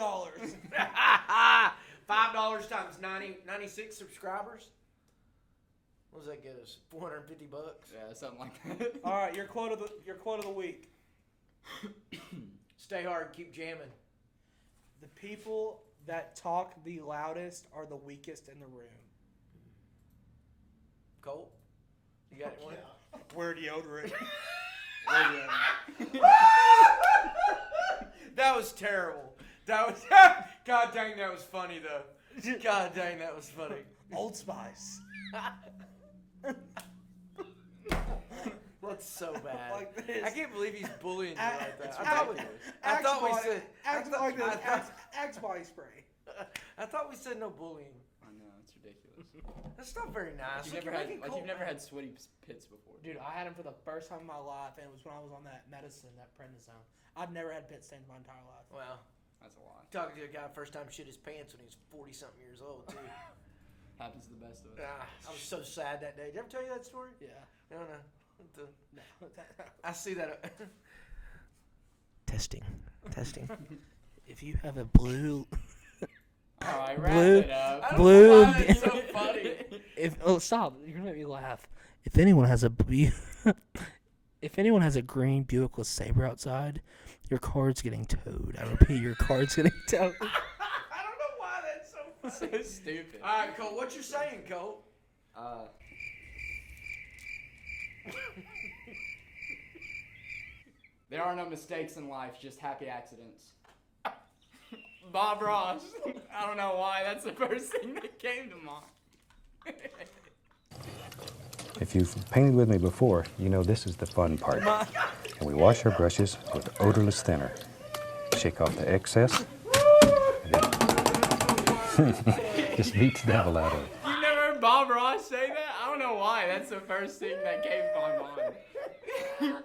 $5 times 96 subscribers. What does that get us? $450? Yeah, something like that. All right, your quote of the week. Stay hard, keep jamming. The people that talk the loudest are the weakest in the room. Colt, you got one? Yeah. Wear deodorant. That was terrible. That was God dang, that was funny though. God dang, that was funny. Old Spice. That's so bad. Like this. I can't believe he's bullying you like that. I I thought we said. Axe body spray. I thought we said no bullying. I know, it's ridiculous. That's not very nice. You've never had sweaty pits before. Dude, I had them for the first time in my life, and it was when I was on that medicine, that prednisone. I've never had pit stains my entire life. Well, That's a lot. talking to a guy first time shit his pants when he was 40-something years old too. Happens to the best of us. I was so sad that day. Did I ever tell you that story? Yeah. No. No. I see that. Testing. If you have a blue, Alright, wrap Blue- it up. I don't Blue- know why that's so funny. stop! You're gonna make me laugh. If anyone has a green Buick LeSabre outside, your car's getting towed. I repeat, your car's getting towed. I don't know why that's so funny. So stupid. All right, Cole. What you're saying, Cole? There are no mistakes in life, just happy accidents. Bob Ross. I don't know why. That's the first thing that came to mind. If you've painted with me before, you know this is the fun part. And we wash our brushes with odorless thinner. Shake off the excess. And then just beats the devil out of it. You never heard Bob Ross say that? I don't know why. That's the first thing that came to my mind.